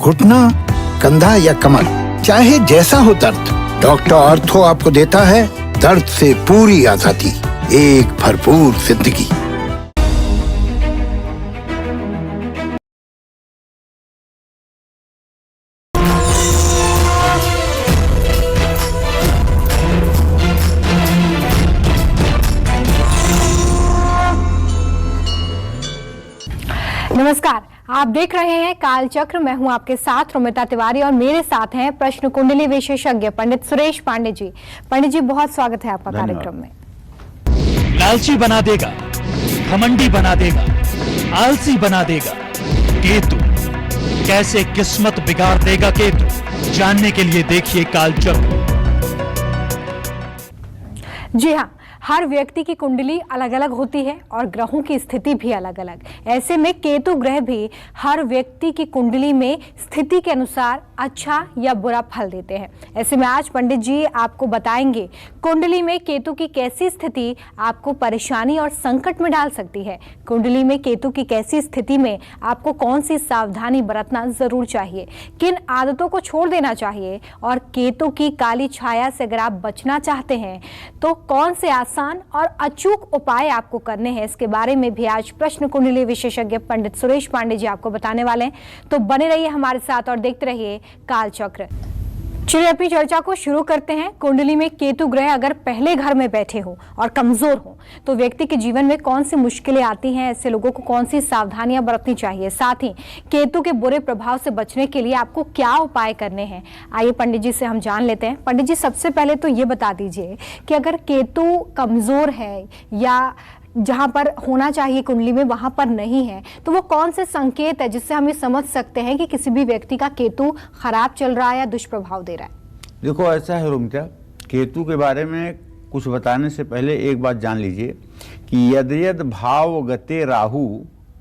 घुटना, कंधा या कमर, चाहे जैसा हो दर्द, डॉक्टर ऑर्थो आपको देता है दर्द से पूरी आजादी, एक भरपूर जिंदगी। नमस्कार, आप देख रहे हैं कालचक्र। मैं हूं आपके साथ रोमिता तिवारी और मेरे साथ हैं प्रश्न कुंडली विशेषज्ञ पंडित सुरेश पांडे जी। पंडित जी, बहुत स्वागत है आपका कार्यक्रम में। लालची बना देगा, घमंडी बना देगा, आलसी बना देगा केतु। कैसे किस्मत बिगाड़ देगा केतु, जानने के लिए देखिए कालचक्र। जी हाँ, हर व्यक्ति की कुंडली अलग अलग होती है और ग्रहों की स्थिति भी अलग अलग। ऐसे में केतु ग्रह भी हर व्यक्ति की कुंडली में स्थिति के अनुसार अच्छा या बुरा फल देते हैं। ऐसे में आज पंडित जी आपको बताएंगे कुंडली में केतु की कैसी स्थिति आपको परेशानी और संकट में डाल सकती है। कुंडली में केतु की कैसी स्थिति में आपको कौन सी सावधानी बरतना जरूर चाहिए, किन आदतों को छोड़ देना चाहिए, और केतु की काली छाया से अगर आप बचना चाहते हैं तो कौन से आसान और अचूक उपाय आपको करने हैं, इसके बारे में भी आज प्रश्न कुंडली विशेषज्ञ पंडित सुरेश पांडे जी आपको बताने वाले हैं। तो बने रहिए हमारे साथ और देखते रहिए कालचक्र। चलिए अपनी चर्चा को शुरू करते हैं। कुंडली में केतु ग्रह अगर पहले घर में बैठे हो और कमजोर हो तो व्यक्ति के जीवन में कौन सी मुश्किलें आती हैं, ऐसे लोगों को कौन सी सावधानियां बरतनी चाहिए, साथ ही केतु के बुरे प्रभाव से बचने के लिए आपको क्या उपाय करने हैं, आइए पंडित जी से हम जान लेते हैं। पंडित जी, सबसे पहले तो ये बता दीजिए कि अगर केतु कमजोर है या जहां पर होना चाहिए कुंडली में वहां पर नहीं है, तो वो कौन से संकेत है जिससे हम ये समझ सकते हैं कि किसी भी व्यक्ति का केतु खराब चल रहा है या दुष्प्रभाव दे रहा है? देखो, ऐसा है रोमिता, केतु के बारे में कुछ बताने से पहले एक बात जान लीजिए कि यद यद भाव गते राहु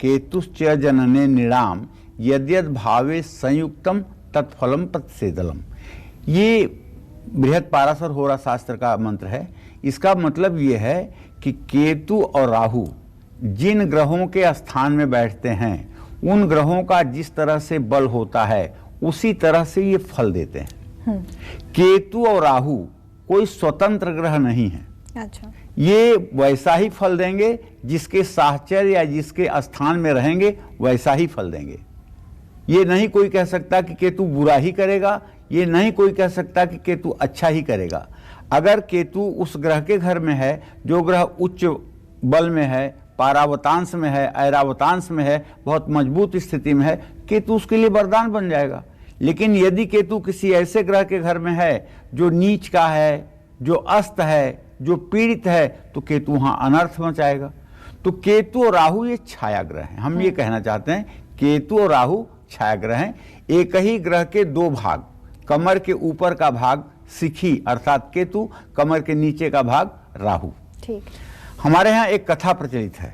केतुश्च जनने निराम यद यद भावे संयुक्तम तत्फलम तत्सेदलम। ये बृहद पाराशर होरा शास्त्र का मंत्र है। इसका मतलब ये है कि केतु और राहु जिन ग्रहों के स्थान में बैठते हैं उन ग्रहों का जिस तरह से बल होता है उसी तरह से ये फल देते हैं। केतु और राहु कोई स्वतंत्र ग्रह नहीं है। अच्छा। ये वैसा ही फल देंगे जिसके साहचर्य या जिसके स्थान में रहेंगे वैसा ही फल देंगे। ये नहीं कोई कह सकता कि केतु बुरा ही करेगा, ये नहीं कोई कह सकता कि केतु अच्छा ही करेगा। अगर केतु उस ग्रह के घर में है जो ग्रह उच्च बल में है, पारावतांश में है, ऐरावतांश में है, बहुत मजबूत स्थिति में है, केतु उसके लिए वरदान बन जाएगा। लेकिन यदि केतु किसी ऐसे ग्रह के घर में है जो नीच का है, जो अस्त है, जो पीड़ित है, तो केतु वहाँ अनर्थ मचाएगा। तो केतु और राहु ये छाया ग्रह हैं। हम ये कहना चाहते हैं केतु और राहु छाया ग्रह हैं। एक ही ग्रह के दो भाग, कमर के ऊपर का भाग शिखी अर्थात केतु, कमर के नीचे का भाग राहु। ठीक। हमारे यहाँ एक कथा प्रचलित है।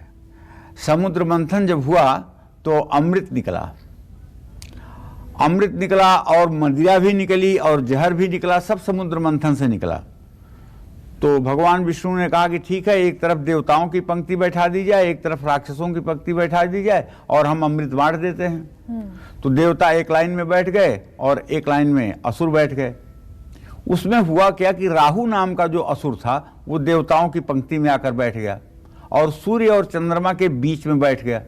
समुद्र मंथन जब हुआ तो अमृत निकला, अमृत निकला और मदिरा भी निकली और जहर भी निकला, सब समुद्र मंथन से निकला। तो भगवान विष्णु ने कहा कि ठीक है, एक तरफ देवताओं की पंक्ति बैठा दी जाए, एक तरफ राक्षसों की पंक्ति बैठा दी जाए और हम अमृत बांट देते हैं। तो देवता एक लाइन में बैठ गए और एक लाइन में असुर बैठ गए। उसमें हुआ क्या कि राहु नाम का जो असुर था वो देवताओं की पंक्ति में आकर बैठ गया और सूर्य और चंद्रमा के बीच में बैठ गया।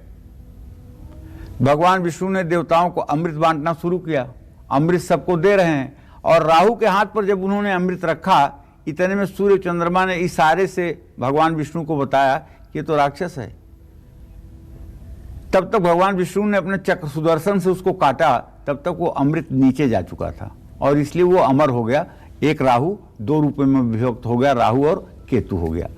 भगवान विष्णु ने देवताओं को अमृत बांटना शुरू किया, अमृत सबको दे रहे हैं, और राहु के हाथ पर जब उन्होंने अमृत रखा, इतने में सूर्य चंद्रमा ने इशारे से भगवान विष्णु को बताया कि ये तो राक्षस है। तब तक भगवान विष्णु ने अपने चक्र सुदर्शन से उसको काटा, तब तक वो अमृत नीचे जा चुका था और इसलिए वो अमर हो गया। एक राहु दो रूपों में विभक्त हो गया, राहु और केतु हो गया।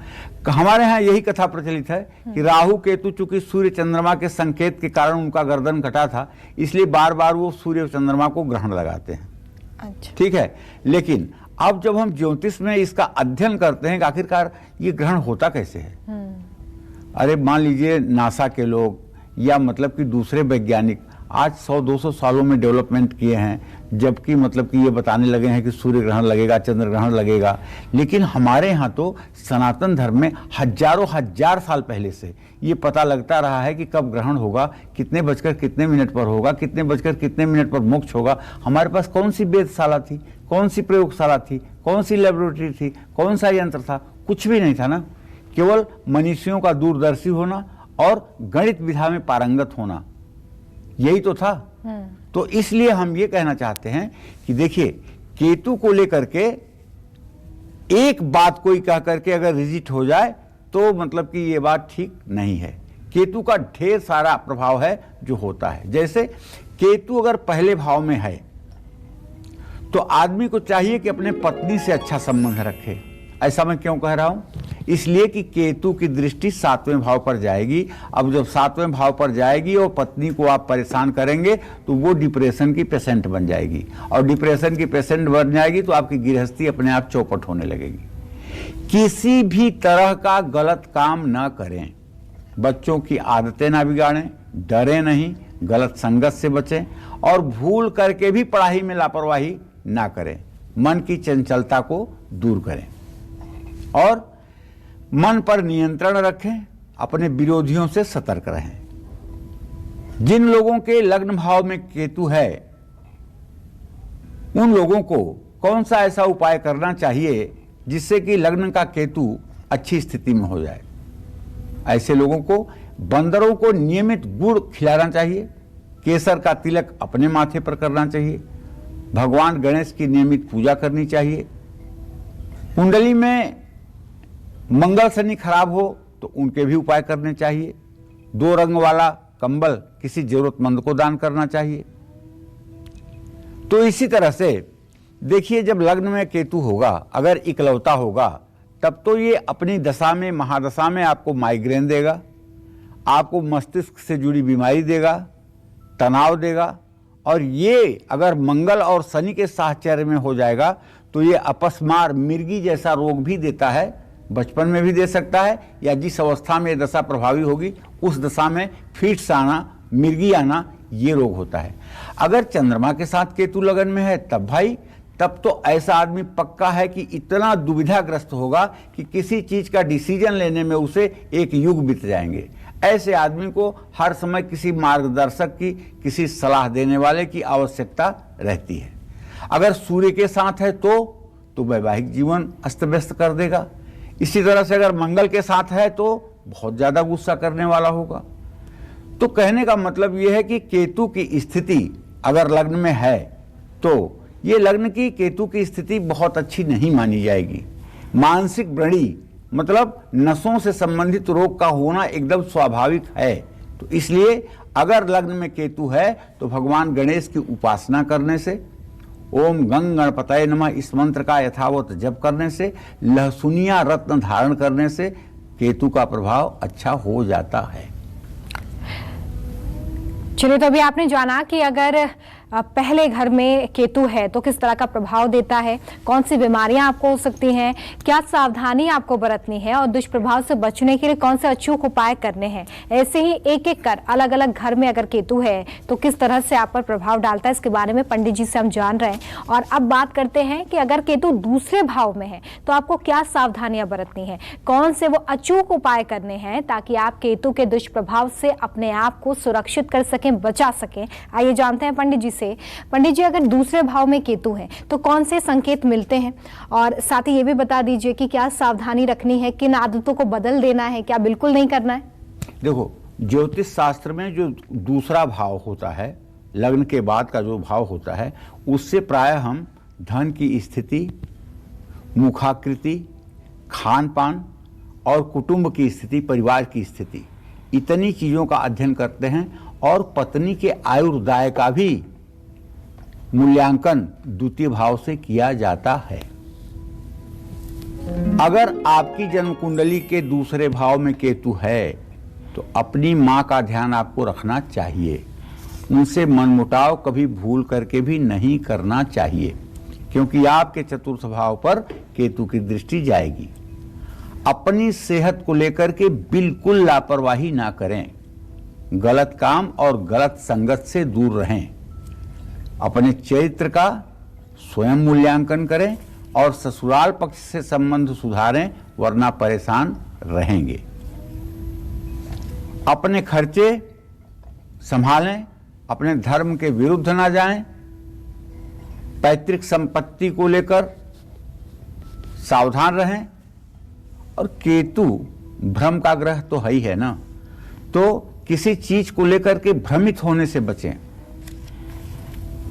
हमारे यहाँ यही कथा प्रचलित है कि राहु केतु चूंकि सूर्य चंद्रमा के संकेत के कारण उनका गर्दन कटा था, इसलिए बार बार वो सूर्य चंद्रमा को ग्रहण लगाते हैं। अच्छा। ठीक है, लेकिन अब जब हम ज्योतिष में इसका अध्ययन करते हैं कि आखिरकार ये ग्रहण होता कैसे है, अरे मान लीजिए नासा के लोग या मतलब कि दूसरे वैज्ञानिक आज 100-200 सालों में डेवलपमेंट किए हैं, जबकि मतलब कि ये बताने लगे हैं कि सूर्य ग्रहण लगेगा, चंद्र ग्रहण लगेगा। लेकिन हमारे यहाँ तो सनातन धर्म में हजारों हजार साल पहले से ये पता लगता रहा है कि कब ग्रहण होगा, कितने बजकर कितने मिनट पर होगा, कितने बजकर कितने मिनट पर मोक्ष होगा। हमारे पास कौन सी वेधशाला थी, कौन सी प्रयोगशाला थी, कौन सी लेबोरेटरी थी, कौन सा यंत्र था? कुछ भी नहीं था ना। केवल मनुष्यों का दूरदर्शी होना और गणित विधा में पारंगत होना, यही तो था। तो इसलिए हम ये कहना चाहते हैं कि देखिए, केतु को लेकर के एक बात कोई कह करके अगर रिजिट हो जाए तो मतलब कि ये बात ठीक नहीं है। केतु का ढेर सारा प्रभाव है जो होता है। जैसे केतु अगर पहले भाव में है तो आदमी को चाहिए कि अपने पत्नी से अच्छा संबंध रखे। ऐसा मैं क्यों कह रहा हूं? इसलिए कि केतु की दृष्टि 7वें भाव पर जाएगी। अब जब 7वें भाव पर जाएगी और पत्नी को आप परेशान करेंगे तो वो डिप्रेशन की पेशेंट बन जाएगी, और डिप्रेशन की पेशेंट बन जाएगी तो आपकी गृहस्थी अपने आप चौपट होने लगेगी। किसी भी तरह का गलत काम ना करें, बच्चों की आदतें ना बिगाड़ें, डरे नहीं, गलत संगत से बचें, और भूल करके भी पढ़ाई में लापरवाही ना करें। मन की चंचलता को दूर करें और मन पर नियंत्रण रखें, अपने विरोधियों से सतर्क रहें। जिन लोगों के लग्न भाव में केतु है, उन लोगों को कौन सा ऐसा उपाय करना चाहिए जिससे कि लग्न का केतु अच्छी स्थिति में हो जाए? ऐसे लोगों को बंदरों को नियमित गुड़ खिलाना चाहिए, केसर का तिलक अपने माथे पर करना चाहिए, भगवान गणेश की नियमित पूजा करनी चाहिए। कुंडली में मंगल शनि खराब हो तो उनके भी उपाय करने चाहिए। 2 रंग वाला कंबल किसी जरूरतमंद को दान करना चाहिए। तो इसी तरह से देखिए, जब लग्न में केतु होगा, अगर इकलौता होगा, तब तो ये अपनी दशा में, महादशा में आपको माइग्रेन देगा, आपको मस्तिष्क से जुड़ी बीमारी देगा, तनाव देगा। और ये अगर मंगल और शनि के साहचर्य में हो जाएगा तो ये अपस्मार, मिर्गी जैसा रोग भी देता है। बचपन में भी दे सकता है, या जिस अवस्था में दशा प्रभावी होगी उस दशा में फिट्स आना, मिर्गी आना, ये रोग होता है। अगर चंद्रमा के साथ केतु लगन में है तब भाई, तब तो ऐसा आदमी पक्का है कि इतना दुविधाग्रस्त होगा कि किसी चीज का डिसीजन लेने में उसे एक युग बीत जाएंगे। ऐसे आदमी को हर समय किसी मार्गदर्शक की, किसी सलाह देने वाले की आवश्यकता रहती है। अगर सूर्य के साथ है तो वैवाहिक जीवन अस्त व्यस्त कर देगा। इसी तरह से अगर मंगल के साथ है तो बहुत ज्यादा गुस्सा करने वाला होगा। तो कहने का मतलब यह है कि केतु की स्थिति अगर लग्न में है तो ये लग्न की केतु की स्थिति बहुत अच्छी नहीं मानी जाएगी। मानसिक व्रणी मतलब नसों से संबंधित रोग का होना एकदम स्वाभाविक है। तो इसलिए अगर लग्न में केतु है तो भगवान गणेश की उपासना करने से, ओम गंग गणपतये नमः इस मंत्र का यथावत जप करने से, लहसुनिया रत्न धारण करने से केतु का प्रभाव अच्छा हो जाता है। चलिए, तो अभी आपने जाना कि अगर पहले घर में केतु है तो किस तरह का प्रभाव देता है, कौन सी बीमारियां आपको हो सकती हैं, क्या सावधानी आपको बरतनी है और दुष्प्रभाव से बचने के लिए कौन से अचूक उपाय करने हैं। ऐसे ही एक एक कर अलग अलग घर में अगर केतु है तो किस तरह से आप पर प्रभाव डालता है, इसके बारे में पंडित जी से हम जान रहे हैं। और अब बात करते हैं कि अगर केतु दूसरे भाव में है तो आपको क्या सावधानियां बरतनी है, कौन से वो अचूक उपाय करने हैं ताकि आप केतु के दुष्प्रभाव से अपने आप को सुरक्षित कर सकें, बचा सकें। आइए जानते हैं पंडित जी से। पंडित जी, अगर दूसरे भाव में केतु है तो कौन से संकेत मिलते हैं, और साथ ही ये भी बता दीजिए कि क्या सावधानी रखनी है, किन आदतों को बदल देना है, क्या बिल्कुल नहीं करना है। देखो, ज्योतिष शास्त्र में जो दूसरा भाव होता है, लग्न के बाद का जो भाव होता है, उससे प्राय हम धन की स्थिति, मुखाकृति, खान पान और कुटुंब की स्थिति, परिवार की स्थिति, इतनी चीजों का अध्ययन करते हैं। और पत्नी के आयुर्दाय का भी मूल्यांकन द्वितीय भाव से किया जाता है। अगर आपकी जन्म कुंडली के दूसरे भाव में केतु है तो अपनी मां का ध्यान आपको रखना चाहिए। उनसे मनमुटाव कभी भूल करके भी नहीं करना चाहिए, क्योंकि आपके चतुर्थ भाव पर केतु की दृष्टि जाएगी। अपनी सेहत को लेकर के बिल्कुल लापरवाही ना करें। गलत काम और गलत संगत से दूर रहें। अपने चरित्र का स्वयं मूल्यांकन करें और ससुराल पक्ष से संबंध सुधारें, वरना परेशान रहेंगे। अपने खर्चे संभालें, अपने धर्म के विरुद्ध ना जाएं, पैतृक संपत्ति को लेकर सावधान रहें। और केतु भ्रम का ग्रह तो है ही है ना, तो किसी चीज को लेकर के भ्रमित होने से बचें।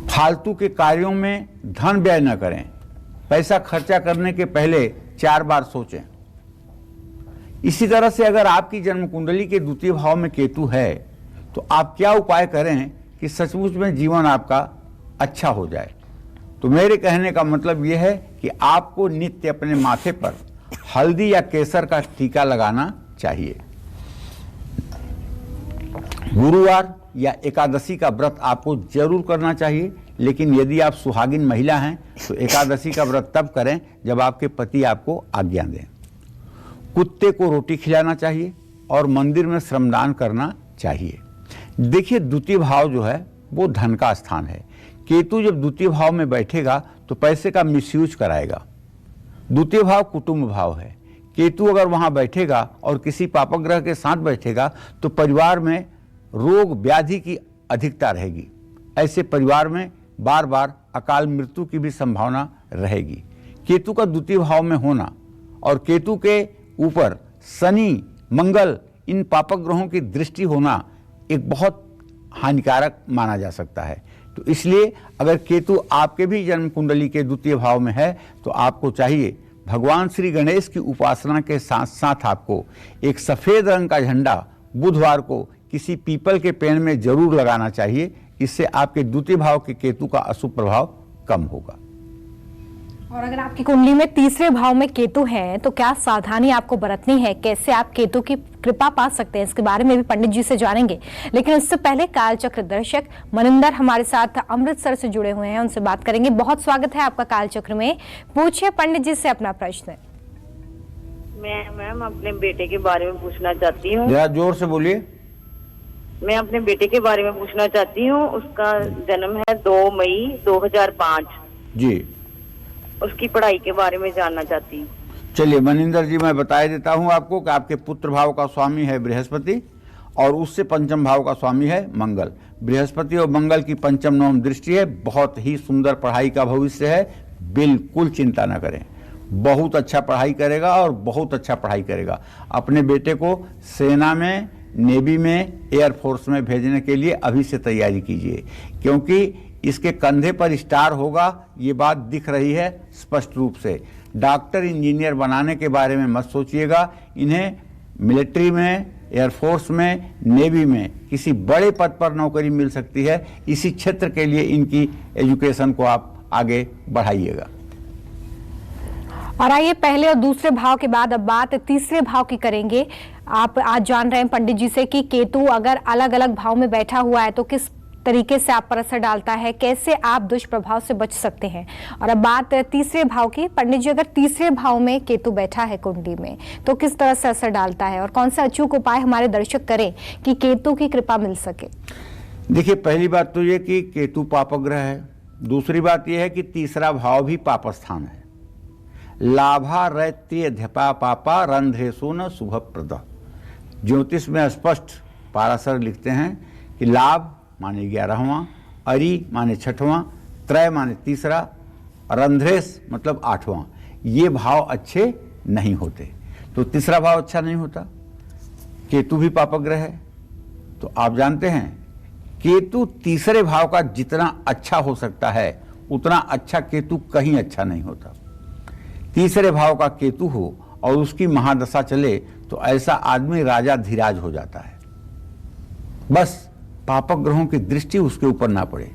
फालतू के कार्यों में धन व्यय न करें। पैसा खर्चा करने के पहले 4 बार सोचें। इसी तरह से अगर आपकी जन्म कुंडली के द्वितीय भाव में केतु है तो आप क्या उपाय करें कि सचमुच में जीवन आपका अच्छा हो जाए। तो मेरे कहने का मतलब यह है कि आपको नित्य अपने माथे पर हल्दी या केसर का टीका लगाना चाहिए। गुरुवार या एकादशी का व्रत आपको जरूर करना चाहिए, लेकिन यदि आप सुहागिन महिला हैं तो एकादशी का व्रत तब करें जब आपके पति आपको आज्ञा दें। कुत्ते को रोटी खिलाना चाहिए और मंदिर में श्रमदान करना चाहिए। देखिए, द्वितीय भाव जो है वो धन का स्थान है। केतु जब द्वितीय भाव में बैठेगा तो पैसे का मिसयूज कराएगा। द्वितीय भाव कुटुंब भाव है। केतु अगर वहां बैठेगा और किसी पापग्रह के साथ बैठेगा तो परिवार में रोग व्याधि की अधिकता रहेगी। ऐसे परिवार में बार बार अकाल मृत्यु की भी संभावना रहेगी। केतु का द्वितीय भाव में होना और केतु के ऊपर शनि, मंगल, इन पापग्रहों की दृष्टि होना एक बहुत हानिकारक माना जा सकता है। तो इसलिए अगर केतु आपके भी जन्म कुंडली के द्वितीय भाव में है तो आपको चाहिए भगवान श्री गणेश की उपासना के साथ साथ आपको एक सफेद रंग का झंडा बुधवार को किसी पीपल के पेड़ में जरूर लगाना चाहिए। इससे आपके द्वितीय भाव के केतु का अशुभ प्रभाव कम होगा। और अगर आपकी कुंडली में तीसरे भाव में केतु है तो क्या सावधानी आपको बरतनी है, कैसे आप केतु की कृपा पा सकते हैं, इसके बारे में भी पंडित जी से जानेंगे। लेकिन उससे पहले कालचक्र दर्शक मनिंदर हमारे साथ अमृतसर से जुड़े हुए हैं, उनसे बात करेंगे। बहुत स्वागत है आपका कालचक्र में। पूछिए पंडित जी से अपना प्रश्न। मैम अपने बेटे के बारे में पूछना चाहती हूँ। जरा जोर से बोलिए। मैं अपने बेटे के बारे में पूछना चाहती हूँ। उसका जन्म है 2 मई 2005 जी। उसकी पढ़ाई के बारे में जानना चाहती हूँ। चलिए मनिंदर जी, मैं बता देता हूँ आपको कि आपके पुत्र भाव का स्वामी है बृहस्पति और उससे पंचम भाव का स्वामी है मंगल। बृहस्पति और मंगल की पंचम नवम दृष्टि है। बहुत ही सुंदर पढ़ाई का भविष्य है, बिल्कुल चिंता न करें। बहुत अच्छा पढ़ाई करेगा और बहुत अच्छा पढ़ाई करेगा। अपने बेटे को सेना में, नेवी में, एयरफोर्स में भेजने के लिए अभी से तैयारी कीजिए, क्योंकि इसके कंधे पर स्टार होगा, ये बात दिख रही है स्पष्ट रूप से। डॉक्टर, इंजीनियर बनाने के बारे में मत सोचिएगा। इन्हें मिलिट्री में, एयरफोर्स में, नेवी में किसी बड़े पद पर नौकरी मिल सकती है। इसी क्षेत्र के लिए इनकी एजुकेशन को आप आगे बढ़ाइएगा। और आइए पहले और दूसरे भाव के बाद अब बात तीसरे भाव की करेंगे। आप आज जान रहे हैं पंडित जी से कि केतु अगर अलग अलग भाव में बैठा हुआ है तो किस तरीके से आप पर असर डालता है, कैसे आप दुष्प्रभाव से बच सकते हैं। और अब बात तीसरे भाव की। पंडित जी, अगर तीसरे भाव में केतु बैठा है कुंडली में तो किस तरह से असर डालता है और कौन सा अचूक उपाय हमारे दर्शक करें कि केतु की कृपा मिल सके। देखिए, पहली बात तो ये कि केतु पापग्रह है। दूसरी बात यह है कि तीसरा भाव भी पापस्थान है। लाभा रैत्य ध्यपा पापा रंध्रेसु न शुभ प्रद। ज्योतिष में स्पष्ट पाराशर लिखते हैं कि लाभ माने 11वां, अरि माने 6वां, त्रय माने तीसरा, रंध्रेस मतलब 8वां। ये भाव अच्छे नहीं होते। तो तीसरा भाव अच्छा नहीं होता। केतु भी पापग्रह है। तो आप जानते हैं केतु तीसरे भाव का जितना अच्छा हो सकता है उतना अच्छा केतु कहीं अच्छा नहीं होता। तीसरे भाव का केतु हो और उसकी महादशा चले तो ऐसा आदमी राजा धीराज हो जाता है। बस पापक ग्रहों की दृष्टि उसके ऊपर ना पड़े।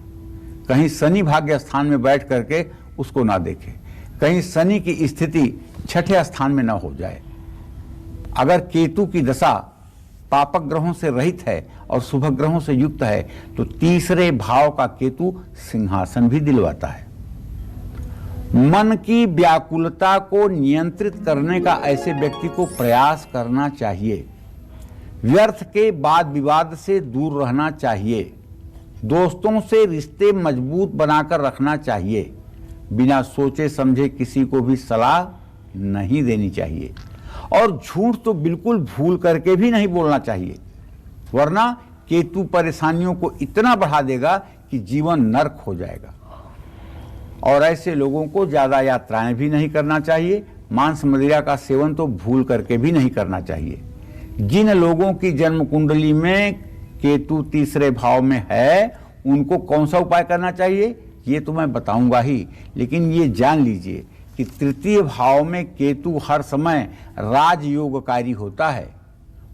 कहीं शनि भाग्य स्थान में बैठ करके उसको ना देखे। कहीं शनि की स्थिति छठे स्थान में ना हो जाए। अगर केतु की दशा पापक ग्रहों से रहित है और शुभ ग्रहों से युक्त है तो तीसरे भाव का केतु सिंहासन भी दिलवाता है। मन की व्याकुलता को नियंत्रित करने का ऐसे व्यक्ति को प्रयास करना चाहिए। व्यर्थ के वाद विवाद से दूर रहना चाहिए। दोस्तों से रिश्ते मजबूत बनाकर रखना चाहिए। बिना सोचे समझे किसी को भी सलाह नहीं देनी चाहिए और झूठ तो बिल्कुल भूल करके भी नहीं बोलना चाहिए, वरना केतु परेशानियों को इतना बढ़ा देगा कि जीवन नर्क हो जाएगा। और ऐसे लोगों को ज्यादा यात्राएं भी नहीं करना चाहिए। मांस मदिरा का सेवन तो भूल करके भी नहीं करना चाहिए। जिन लोगों की जन्म कुंडली में केतु तीसरे भाव में है, उनको कौन सा उपाय करना चाहिए ये तो मैं बताऊंगा ही, लेकिन ये जान लीजिए कि तृतीय भाव में केतु हर समय राजयोगकारी होता है।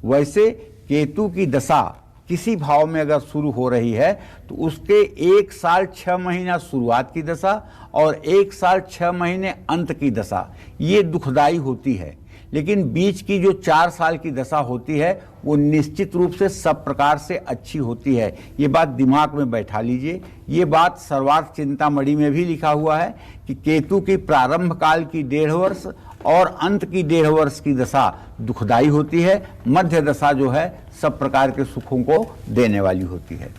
वैसे केतु की दशा किसी भाव में अगर शुरू हो रही है तो उसके 1 साल 6 महीना शुरुआत की दशा और 1 साल 6 महीने अंत की दशा ये दुखदाई होती है। लेकिन बीच की जो 4 साल की दशा होती है वो निश्चित रूप से सब प्रकार से अच्छी होती है। ये बात दिमाग में बैठा लीजिए। ये बात सर्वार्थ चिंतामणि में भी लिखा हुआ है कि केतु की प्रारंभ काल की 1.5 वर्ष और अंत की 1.5 वर्ष की दशा दुखदाई होती है। मध्य दशा जो है सब प्रकार के सुखों को देने वाली होती है।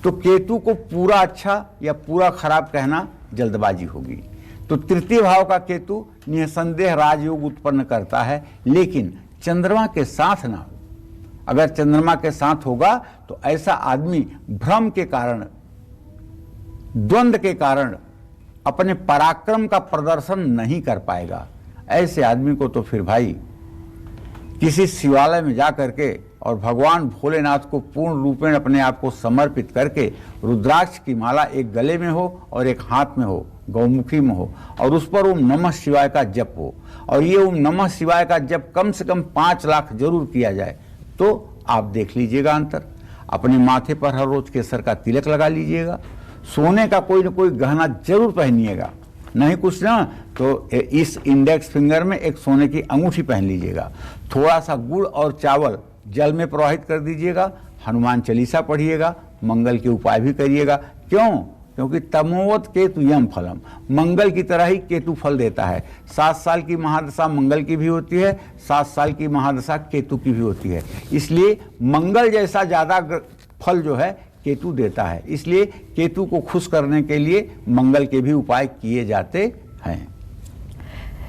तो केतु को पूरा अच्छा या पूरा खराब कहना जल्दबाजी होगी। तो तृतीय भाव का केतु निसंदेह राजयोग उत्पन्न करता है, लेकिन चंद्रमा के साथ ना हो। अगर चंद्रमा के साथ होगा तो ऐसा आदमी भ्रम के कारण, द्वंद्व के कारण अपने पराक्रम का प्रदर्शन नहीं कर पाएगा। ऐसे आदमी को तो फिर भाई किसी शिवालय में जा करके और भगवान भोलेनाथ को पूर्ण रूपेण अपने आप को समर्पित करके रुद्राक्ष की माला एक गले में हो और एक हाथ में हो, गौमुखी में हो, और उस पर ओम नमः शिवाय का जप हो, और ये ओम नमः शिवाय का जप कम से कम 5 लाख जरूर किया जाए, तो आप देख लीजिएगा अंतर। अपने माथे पर हर रोज केसर का तिलक लगा लीजिएगा। सोने का कोई न कोई गहना जरूर पहनिएगा, नहीं कुछ ना तो इस इंडेक्स फिंगर में एक सोने की अंगूठी पहन लीजिएगा। थोड़ा सा गुड़ और चावल जल में प्रवाहित कर दीजिएगा। हनुमान चालीसा पढ़िएगा। मंगल के उपाय भी करिएगा। क्यों? क्योंकि तमोवत केतु यम फलम, मंगल की तरह ही केतु फल देता है। 7 साल की महादशा मंगल की भी होती है, 7 साल की महादशा केतु की भी होती है। इसलिए मंगल जैसा ज्यादा फल जो है केतु देता है। इसलिए केतु को खुश करने के लिए मंगल के भी उपाय किए जाते हैं।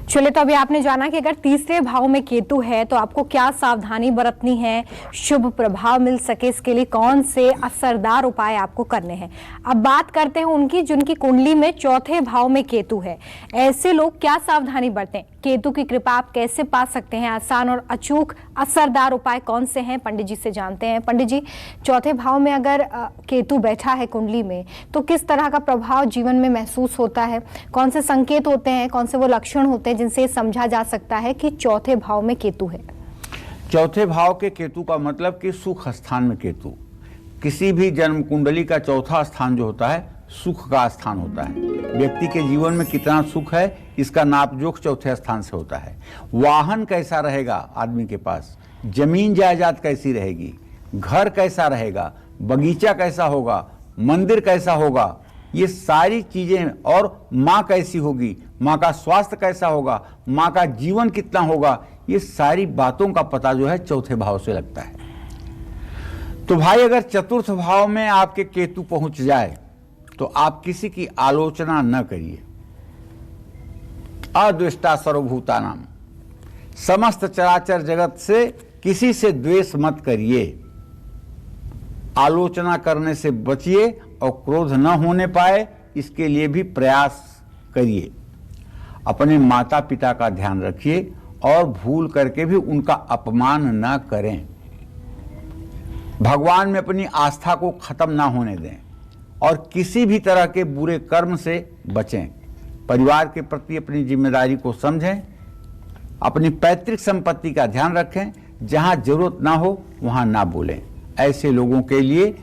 चलिए, तो अभी आपने जाना कि अगर तीसरे भाव में केतु है तो आपको क्या सावधानी बरतनी है, शुभ प्रभाव मिल सके इसके लिए कौन से असरदार उपाय आपको करने हैं। अब बात करते हैं उनकी जिनकी कुंडली में चौथे भाव में केतु है। ऐसे लोग क्या सावधानी बरतें, केतु की कृपा आप कैसे पा सकते हैं, आसान और अचूक असरदार उपाय कौन से हैं, पंडित जी से जानते हैं। पंडित जी, चौथे भाव में अगर केतु बैठा है कुंडली में तो किस तरह का प्रभाव जीवन में महसूस होता है, कौन से संकेत होते हैं, कौन से वो लक्षण होते हैं जिनसे समझा जा सकता है कि चौथे भाव में केतु है। चौथे भाव के केतु का मतलब कि सुख स्थान में केतु। किसी भी जन्म कुंडली का चौथा स्थान जो होता है सुख का स्थान होता है। व्यक्ति के जीवन में कितना सुख है इसका नापजोख चौथे स्थान से होता है। वाहन कैसा रहेगा आदमी के पास, जमीन जायदाद कैसी रहेगी, घर कैसा रहेगा, बगीचा कैसा होगा, मंदिर कैसा होगा, ये सारी चीजें, और माँ कैसी होगी, माँ का स्वास्थ्य कैसा होगा, माँ का जीवन कितना होगा, ये सारी बातों का पता जो है चौथे भाव से लगता है। तो भाई अगर चतुर्थ भाव में आपके केतु पहुंच जाए तो आप किसी की आलोचना न करिए। अद्वेष्टा सर्वभूतानाम, समस्त चराचर जगत से किसी से द्वेष मत करिए। आलोचना करने से बचिए और क्रोध न होने पाए इसके लिए भी प्रयास करिए। अपने माता पिता का ध्यान रखिए और भूल करके भी उनका अपमान न करें। भगवान में अपनी आस्था को खत्म ना होने दें और किसी भी तरह के बुरे कर्म से बचें। परिवार के प्रति अपनी जिम्मेदारी को समझें। अपनी पैतृक संपत्ति का ध्यान रखें। जहां जरूरत ना हो वहां ना बोलें। ऐसे लोगों के लिए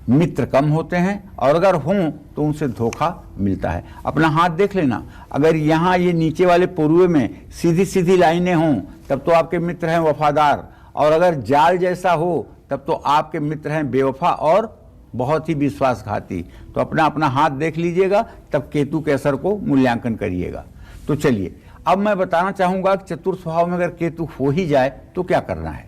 मित्र कम होते हैं और अगर हों तो उनसे धोखा मिलता है। अपना हाथ देख लेना, अगर यहाँ ये नीचे वाले पुरुए में सीधी सीधी लाइनें हों तब तो आपके मित्र हैं वफादार, और अगर जाल जैसा हो तब तो आपके मित्र हैं बेवफा और बहुत ही विश्वासघाती। तो अपना अपना हाथ देख लीजिएगा, तब केतु के असर को मूल्यांकन करिएगा। तो चलिए अब मैं बताना चाहूंगा कि चतुर्थ भाव में अगर केतु हो ही जाए तो क्या करना है।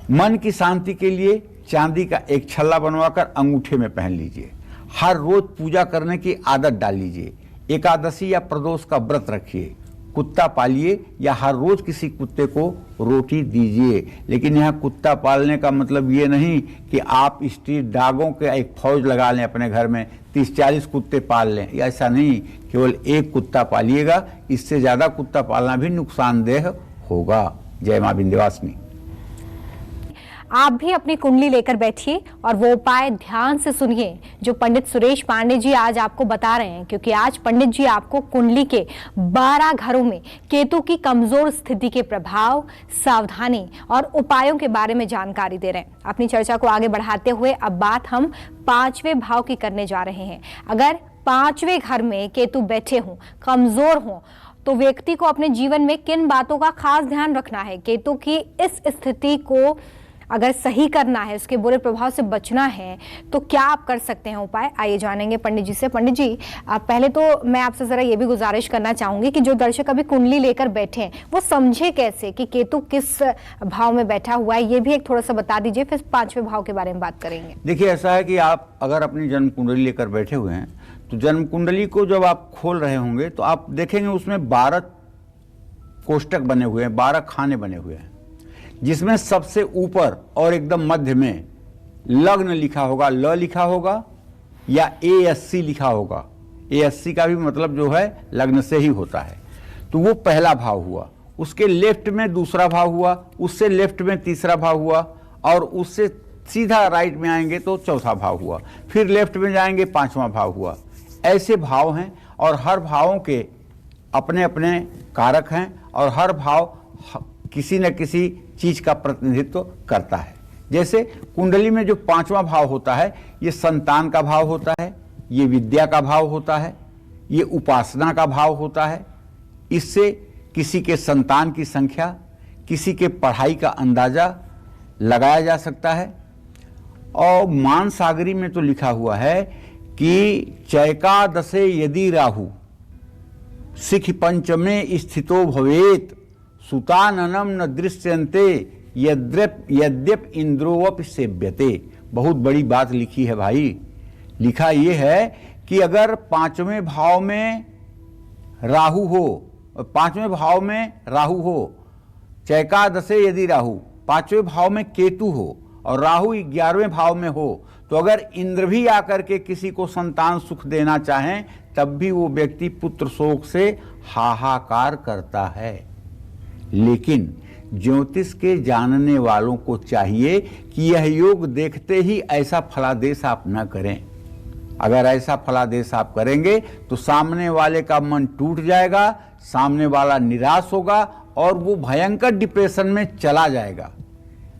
मन की शांति के लिए चांदी का एक छल्ला बनवाकर अंगूठे में पहन लीजिए। हर रोज पूजा करने की आदत डाल लीजिए। एकादशी या प्रदोष का व्रत रखिए। कुत्ता पालिए या हर रोज किसी कुत्ते को रोटी दीजिए। लेकिन यहाँ कुत्ता पालने का मतलब ये नहीं कि आप स्ट्रीट डॉगों के एक फौज लगा लें अपने घर में, 30-40 कुत्ते पाल लें। ऐसा नहीं, केवल एक कुत्ता पालिएगा। इससे ज़्यादा कुत्ता पालना भी नुकसानदेह होगा। जय माँ विंध्यवासिनी। आप भी अपनी कुंडली लेकर बैठिए और वो उपाय ध्यान से सुनिए जो पंडित सुरेश पांडे जी आज आपको बता रहे हैं, क्योंकि आज पंडित जी आपको कुंडली के 12 घरों में केतु की कमजोर स्थिति के प्रभाव, सावधानी और उपायों के बारे में जानकारी दे रहे हैं। अपनी चर्चा को आगे बढ़ाते हुए अब बात हम 5वें भाव की करने जा रहे हैं। अगर 5वें घर में केतु बैठे हों, कमजोर हों, तो व्यक्ति को अपने जीवन में किन बातों का खास ध्यान रखना है? केतु की इस स्थिति को अगर सही करना है, उसके बुरे प्रभाव से बचना है, तो क्या आप कर सकते हैं उपाय? आइए जानेंगे पंडित जी से। पंडित जी, पहले तो मैं आपसे जरा ये भी गुजारिश करना चाहूंगी कि जो दर्शक अभी कुंडली लेकर बैठे हैं वो समझे कैसे कि केतु किस भाव में बैठा हुआ है, ये भी एक थोड़ा सा बता दीजिए, फिर 5वें भाव के बारे में बात करेंगे। देखिए, ऐसा है कि आप अगर अपनी जन्म कुंडली लेकर बैठे हुए हैं तो जन्म कुंडली को जब आप खोल रहे होंगे तो आप देखेंगे उसमें 12 कोष्टक बने हुए हैं, 12 खाने बने हुए हैं, जिसमें सबसे ऊपर और एकदम मध्य में लग्न लिखा होगा, ल लिखा होगा या ASC लिखा होगा। ASC का भी मतलब जो है लग्न से ही होता है। तो वो पहला भाव हुआ। उसके लेफ्ट में दूसरा भाव हुआ, उससे लेफ्ट में तीसरा भाव हुआ, और उससे सीधा राइट में आएंगे तो चौथा भाव हुआ, फिर लेफ्ट में जाएंगे 5वां भाव हुआ। ऐसे भाव हैं और हर भावों के अपने अपने कारक हैं और हर भाव किसी न किसी चीज का प्रतिनिधित्व करता है। जैसे कुंडली में जो 5वां भाव होता है, ये संतान का भाव होता है, ये विद्या का भाव होता है, ये उपासना का भाव होता है। इससे किसी के संतान की संख्या, किसी के पढ़ाई का अंदाजा लगाया जा सकता है। और मानसागरी में तो लिखा हुआ है कि चैकादशे यदि राहु सिख पंचमे स्थितो भवेत सुताननम न दृश्यन्ते यद्यप इंद्रोवप सेव्यते। बहुत बड़ी बात लिखी है भाई। लिखा यह है कि अगर 5वें भाव में राहु हो, 5वें भाव में राहु हो, चैकादशे यदि राहु, 5वें भाव में केतु हो और राहु 11वें भाव में हो, तो अगर इंद्र भी आकर के किसी को संतान सुख देना चाहें तब भी वो व्यक्ति पुत्र शोक से हाहाकार करता है। लेकिन ज्योतिष के जानने वालों को चाहिए कि यह योग देखते ही ऐसा फलादेश आप न करें। अगर ऐसा फलादेश आप करेंगे तो सामने वाले का मन टूट जाएगा, सामने वाला निराश होगा और वो भयंकर डिप्रेशन में चला जाएगा।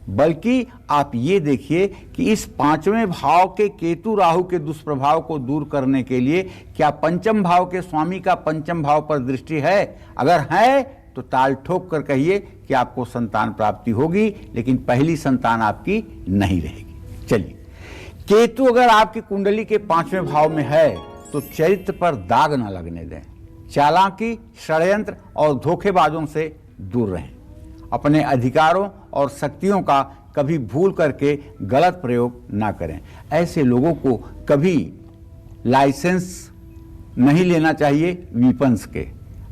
बल्कि आप ये देखिए कि इस 5वें भाव के केतु राहु के दुष्प्रभाव को दूर करने के लिए क्या 5म भाव के स्वामी का 5म भाव पर दृष्टि है? अगर है तो ताल ठोक कर कहिए कि आपको संतान प्राप्ति होगी, लेकिन पहली संतान आपकी नहीं रहेगी। चलिए, केतु अगर आपकी कुंडली के 5वें भाव में है तो चरित्र पर दाग न लगने दें। चालाकी, षड्यंत्र और धोखेबाजों से दूर रहें। अपने अधिकारों और शक्तियों का कभी भूल करके गलत प्रयोग ना करें। ऐसे लोगों को कभी लाइसेंस नहीं लेना चाहिए वीपन्स के।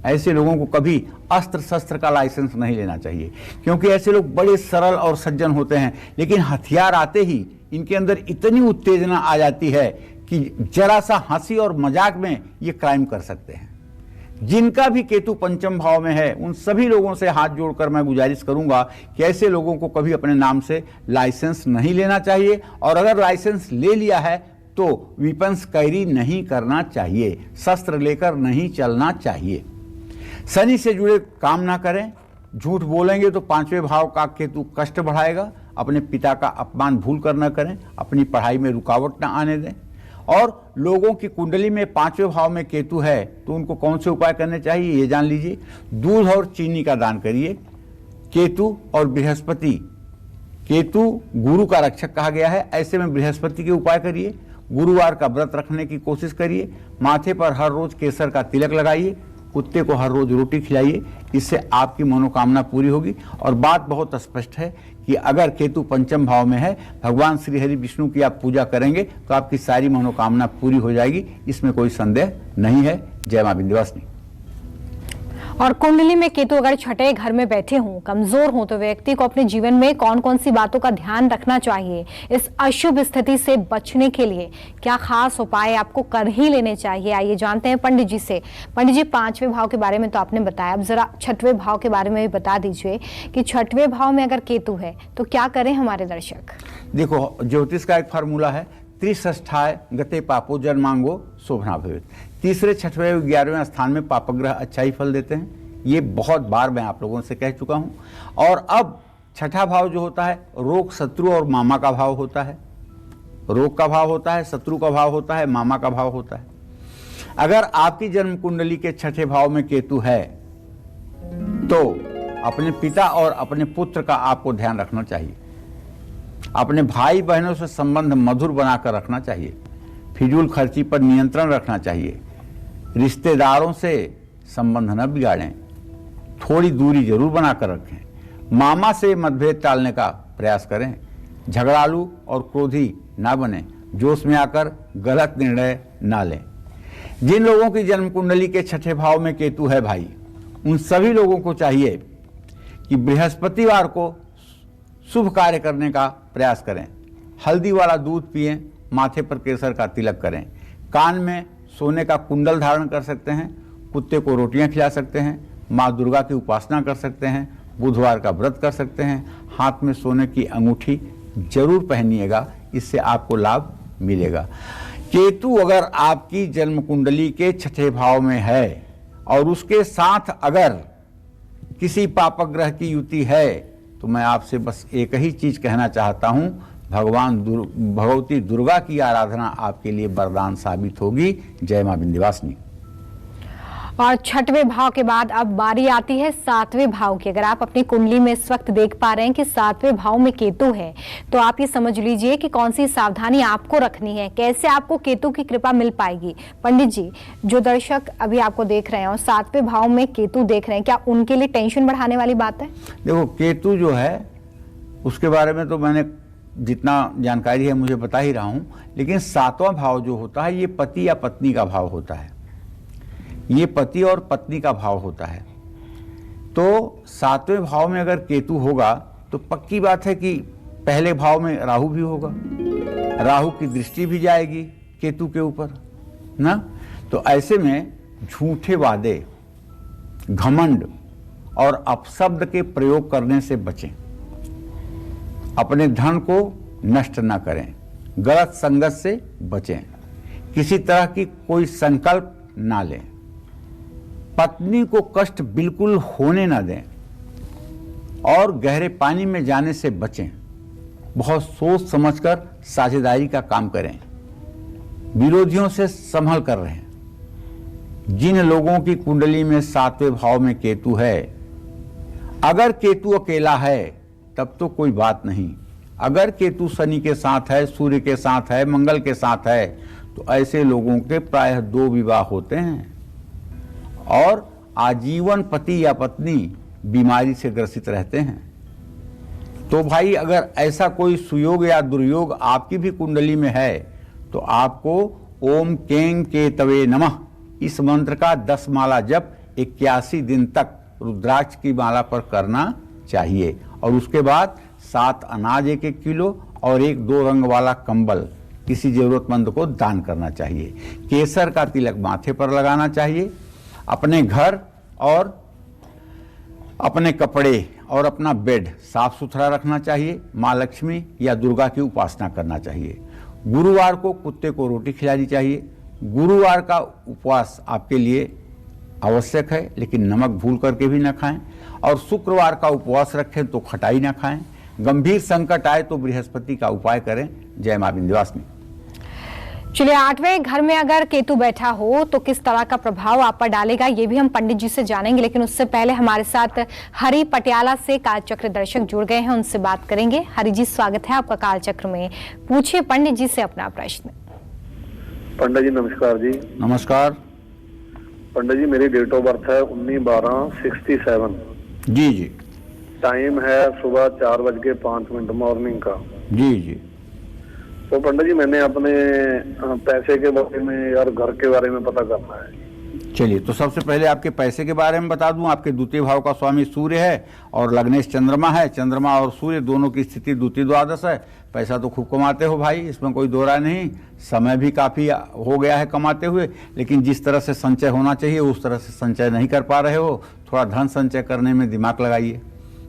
ऐसे लोगों को कभी अस्त्र शस्त्र का लाइसेंस नहीं लेना चाहिए, क्योंकि ऐसे लोग बड़े सरल और सज्जन होते हैं, लेकिन हथियार आते ही इनके अंदर इतनी उत्तेजना आ जाती है कि जरा सा हंसी और मजाक में ये क्राइम कर सकते हैं। जिनका भी केतु 5म भाव में है उन सभी लोगों से हाथ जोड़कर मैं गुजारिश करूंगा कि ऐसे लोगों को कभी अपने नाम से लाइसेंस नहीं लेना चाहिए, और अगर लाइसेंस ले लिया है तो वीपन्स कैरी नहीं करना चाहिए, शस्त्र लेकर नहीं चलना चाहिए। शनि से जुड़े काम ना करें। झूठ बोलेंगे तो 5वें भाव का केतु कष्ट बढ़ाएगा। अपने पिता का अपमान भूल कर न करें। अपनी पढ़ाई में रुकावट ना आने दें। और लोगों की कुंडली में 5वें भाव में केतु है तो उनको कौन से उपाय करने चाहिए ये जान लीजिए। दूध और चीनी का दान करिए। केतु और बृहस्पति, केतु गुरु का रक्षक कहा गया है, ऐसे में बृहस्पति के उपाय करिए। गुरुवार का व्रत रखने की कोशिश करिए। माथे पर हर रोज केसर का तिलक लगाइए। कुत्ते को हर रोज रोटी खिलाइए। इससे आपकी मनोकामना पूरी होगी। और बात बहुत स्पष्ट है कि अगर केतु पंचम भाव में है, भगवान श्री हरि विष्णु की आप पूजा करेंगे तो आपकी सारी मनोकामना पूरी हो जाएगी, इसमें कोई संदेह नहीं है। जय मां विंध्यवासिनी। और कुंडली में केतु अगर छठे घर में बैठे हों, कमजोर हों, तो व्यक्ति को अपने जीवन में कौन कौन सी बातों का ध्यान रखना चाहिए? इस अशुभ स्थिति से बचने के लिए क्या खास उपाय आपको कर ही लेने चाहिए? आइए जानते हैं पंडित जी से। पंडित जी, 5वें भाव के बारे में तो आपने बताया, अब जरा 6वें भाव के बारे में भी बता दीजिए कि 6वें भाव में अगर केतु है तो क्या करें हमारे दर्शक? देखो, ज्योतिष का एक फार्मूला है, त्रिष्ठाय गते पापो जन्मांगो शोभना भवेत्। तीसरे, छठवें, 11वें स्थान में पापग्रह अच्छा ही फल देते हैं। ये बहुत बार मैं आप लोगों से कह चुका हूं। और अब छठा भाव जो होता है, रोग, शत्रु और मामा का भाव होता है। रोग का भाव होता है, शत्रु का भाव होता है, मामा का भाव होता है। अगर आपकी जन्म कुंडली के छठे भाव में केतु है तो अपने पिता और अपने पुत्र का आपको ध्यान रखना चाहिए। अपने भाई बहनों से संबंध मधुर बनाकर रखना चाहिए। फिजूल खर्ची पर नियंत्रण रखना चाहिए। रिश्तेदारों से संबंध न बिगाड़ें, थोड़ी दूरी जरूर बनाकर रखें। मामा से मतभेद टालने का प्रयास करें। झगड़ालू और क्रोधी ना बने, जोश में आकर गलत निर्णय ना लें। जिन लोगों की जन्म कुंडली के छठे भाव में केतु है भाई, उन सभी लोगों को चाहिए कि बृहस्पतिवार को शुभ कार्य करने का प्रयास करें। हल्दी वाला दूध पिएं, माथे पर केसर का तिलक करें, कान में सोने का कुंडल धारण कर सकते हैं, कुत्ते को रोटियां खिला सकते हैं, माँ दुर्गा की उपासना कर सकते हैं, बुधवार का व्रत कर सकते हैं, हाथ में सोने की अंगूठी जरूर पहनिएगा, इससे आपको लाभ मिलेगा। केतु अगर आपकी जन्म कुंडली के छठे भाव में है और उसके साथ अगर किसी पापग्रह की युति है तो मैं आपसे बस एक ही चीज कहना चाहता हूं, भगवती दुर्गा की आराधना आपके लिए वरदान साबित होगी। जय मां विंध्यवासिनी। और 6वें भाव के बाद अब बारी आती है 7वें भाव की। अगर आप अपनी कुंडली में इस वक्त देख पा रहे हैं कि 7वें भाव में केतु है, तो आप ये समझ लीजिए कि कौन सी सावधानी आपको रखनी है, कैसे आपको केतु की कृपा मिल पाएगी। पंडित जी, जो दर्शक अभी आपको देख रहे हैं और 7वें भाव में केतु देख रहे हैं, क्या उनके लिए टेंशन बढ़ाने वाली बात है? देखो, केतु जो है उसके बारे में तो मैंने जितना जानकारी है मुझे बता ही रहा हूं, लेकिन 7वां भाव जो होता है ये पति या पत्नी का भाव होता है। ये पति और पत्नी का भाव होता है। तो 7वें भाव में अगर केतु होगा तो पक्की बात है कि पहले भाव में राहु भी होगा, राहु की दृष्टि भी जाएगी केतु के ऊपर ना। तो ऐसे में झूठे वादे, घमंड और अपशब्द के प्रयोग करने से बचें। अपने धन को नष्ट न करें, गलत संगत से बचें, किसी तरह की कोई संकल्प ना लें, पत्नी को कष्ट बिल्कुल होने ना दें और गहरे पानी में जाने से बचें। बहुत सोच समझकर साझेदारी का काम करें, विरोधियों से संभल कर रहें। जिन लोगों की कुंडली में 7वें भाव में केतु है, अगर केतु अकेला है तब तो कोई बात नहीं। अगर केतु शनि के साथ है, सूर्य के साथ है, मंगल के साथ है, तो ऐसे लोगों के प्रायः 2 विवाह होते हैं और आजीवन पति या पत्नी बीमारी से ग्रसित रहते हैं। तो भाई, अगर ऐसा कोई सुयोग या दुर्योग आपकी भी कुंडली में है तो आपको ओम कें केतवे नमः इस मंत्र का 10 माला जप 81 दिन तक रुद्राक्ष की माला पर करना चाहिए। और उसके बाद 7 अनाज 1-1 किलो और 1-2 रंग वाला कंबल किसी जरूरतमंद को दान करना चाहिए। केसर का तिलक माथे पर लगाना चाहिए। अपने घर और अपने कपड़े और अपना बेड साफ सुथरा रखना चाहिए। माँ लक्ष्मी या दुर्गा की उपासना करना चाहिए। गुरुवार को कुत्ते को रोटी खिलानी चाहिए। गुरुवार का उपवास आपके लिए आवश्यक है, लेकिन नमक भूल करके भी ना खाएं। और शुक्रवार का उपवास रखें तो खटाई ना खाएं। गंभीर संकट आए तो बृहस्पति का उपाय करें। जय मां विंध्यवासिनी। चलिए, 8वें घर में अगर केतु बैठा हो तो किस तरह का प्रभाव आप पर डालेगा, ये भी हम पंडित जी से जानेंगे। लेकिन उससे पहले हमारे साथ हरि पटियाला से कालचक्र दर्शक जुड़ गए हैं, उनसे बात करेंगे। हरि जी, स्वागत है आपका कालचक्र में। पूछिए पंडित जी से अपना प्रश्न। पंडित जी नमस्कार जी। नमस्कार पंडित जी, मेरी डेट ऑफ बर्थ है 19/12/67। जी जी। टाइम है सुबह 4:05 मॉर्निंग का। जी जी। तो पंडित जी मैंने अपने पैसे के बारे में और घर के बारे में पता करना है। चलिए, तो सबसे पहले आपके पैसे के बारे में बता दूं। आपके द्वितीय भाव का स्वामी सूर्य है और लग्नेश चंद्रमा है। चंद्रमा और सूर्य दोनों की स्थिति द्वितीय द्वादश है। पैसा तो खूब कमाते हो भाई, इसमें कोई दो राय नहीं। समय भी काफ़ी हो गया है कमाते हुए, लेकिन जिस तरह से संचय होना चाहिए उस तरह से संचय नहीं कर पा रहे हो। थोड़ा धन संचय करने में दिमाग लगाइए।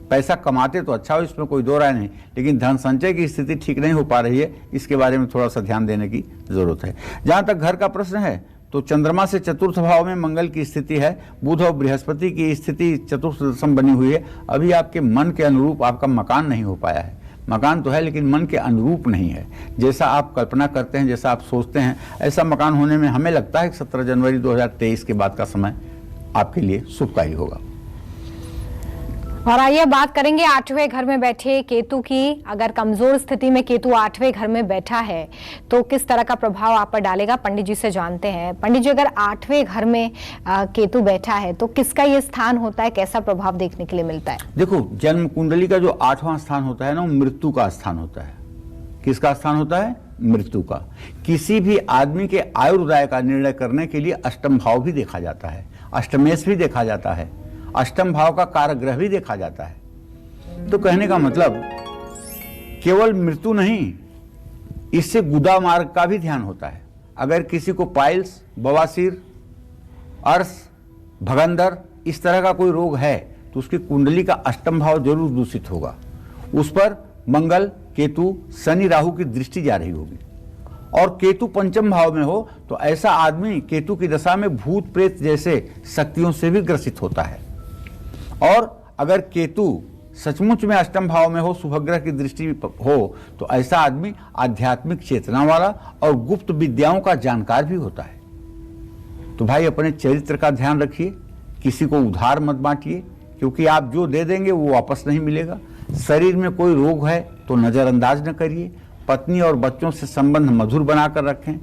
पैसा कमाते तो अच्छा हो, इसमें कोई दो राय नहीं, लेकिन धन संचय की स्थिति ठीक नहीं हो पा रही है, इसके बारे में थोड़ा सा ध्यान देने की जरूरत है। जहाँ तक घर का प्रश्न है, तो चंद्रमा से चतुर्थ भाव में मंगल की स्थिति है। बुध और बृहस्पति की स्थिति चतुर्थ दशम बनी हुई है। अभी आपके मन के अनुरूप आपका मकान नहीं हो पाया है। मकान तो है लेकिन मन के अनुरूप नहीं है। जैसा आप कल्पना करते हैं, जैसा आप सोचते हैं, ऐसा मकान होने में हमें लगता है कि 17 जनवरी 2023 के बाद का समय आपके लिए शुभकारी होगा। और आइए बात करेंगे 8वें घर में बैठे केतु की। अगर कमजोर स्थिति में केतु 8वें घर में बैठा है तो किस तरह का प्रभाव आप पर डालेगा, पंडित जी से जानते हैं। पंडित जी, अगर 8वें घर में केतु बैठा है तो किसका ये स्थान होता है, कैसा प्रभाव देखने के लिए मिलता है? देखो, जन्म कुंडली का जो 8वां स्थान होता है ना, वो मृत्यु का स्थान होता है। किसका स्थान होता है? मृत्यु का। किसी भी आदमी के आयुर्दाय का निर्णय करने के लिए अष्टम भाव भी देखा जाता है, अष्टमेश भी देखा जाता है, अष्टम भाव का कारक ग्रह भी देखा जाता है। तो कहने का मतलब केवल मृत्यु नहीं, इससे गुदा मार्ग का भी ध्यान होता है। अगर किसी को पाइल्स, बवासीर, अर्श, भगंदर इस तरह का कोई रोग है तो उसकी कुंडली का अष्टम भाव जरूर दूषित होगा। उस पर मंगल, केतु, शनि, राहु की दृष्टि जा रही होगी। और केतु पंचम भाव में हो तो ऐसा आदमी केतु की दशा में भूत प्रेत जैसे शक्तियों से भी ग्रसित होता है। और अगर केतु सचमुच में अष्टम भाव में हो, शुभग्रह की दृष्टि हो, तो ऐसा आदमी आध्यात्मिक चेतना वाला और गुप्त विद्याओं का जानकार भी होता है। तो भाई अपने चरित्र का ध्यान रखिए, किसी को उधार मत बांटिए, क्योंकि आप जो दे देंगे वो वापस नहीं मिलेगा। शरीर में कोई रोग है तो नजरअंदाज न करिए। पत्नी और बच्चों से संबंध मधुर बनाकर रखें।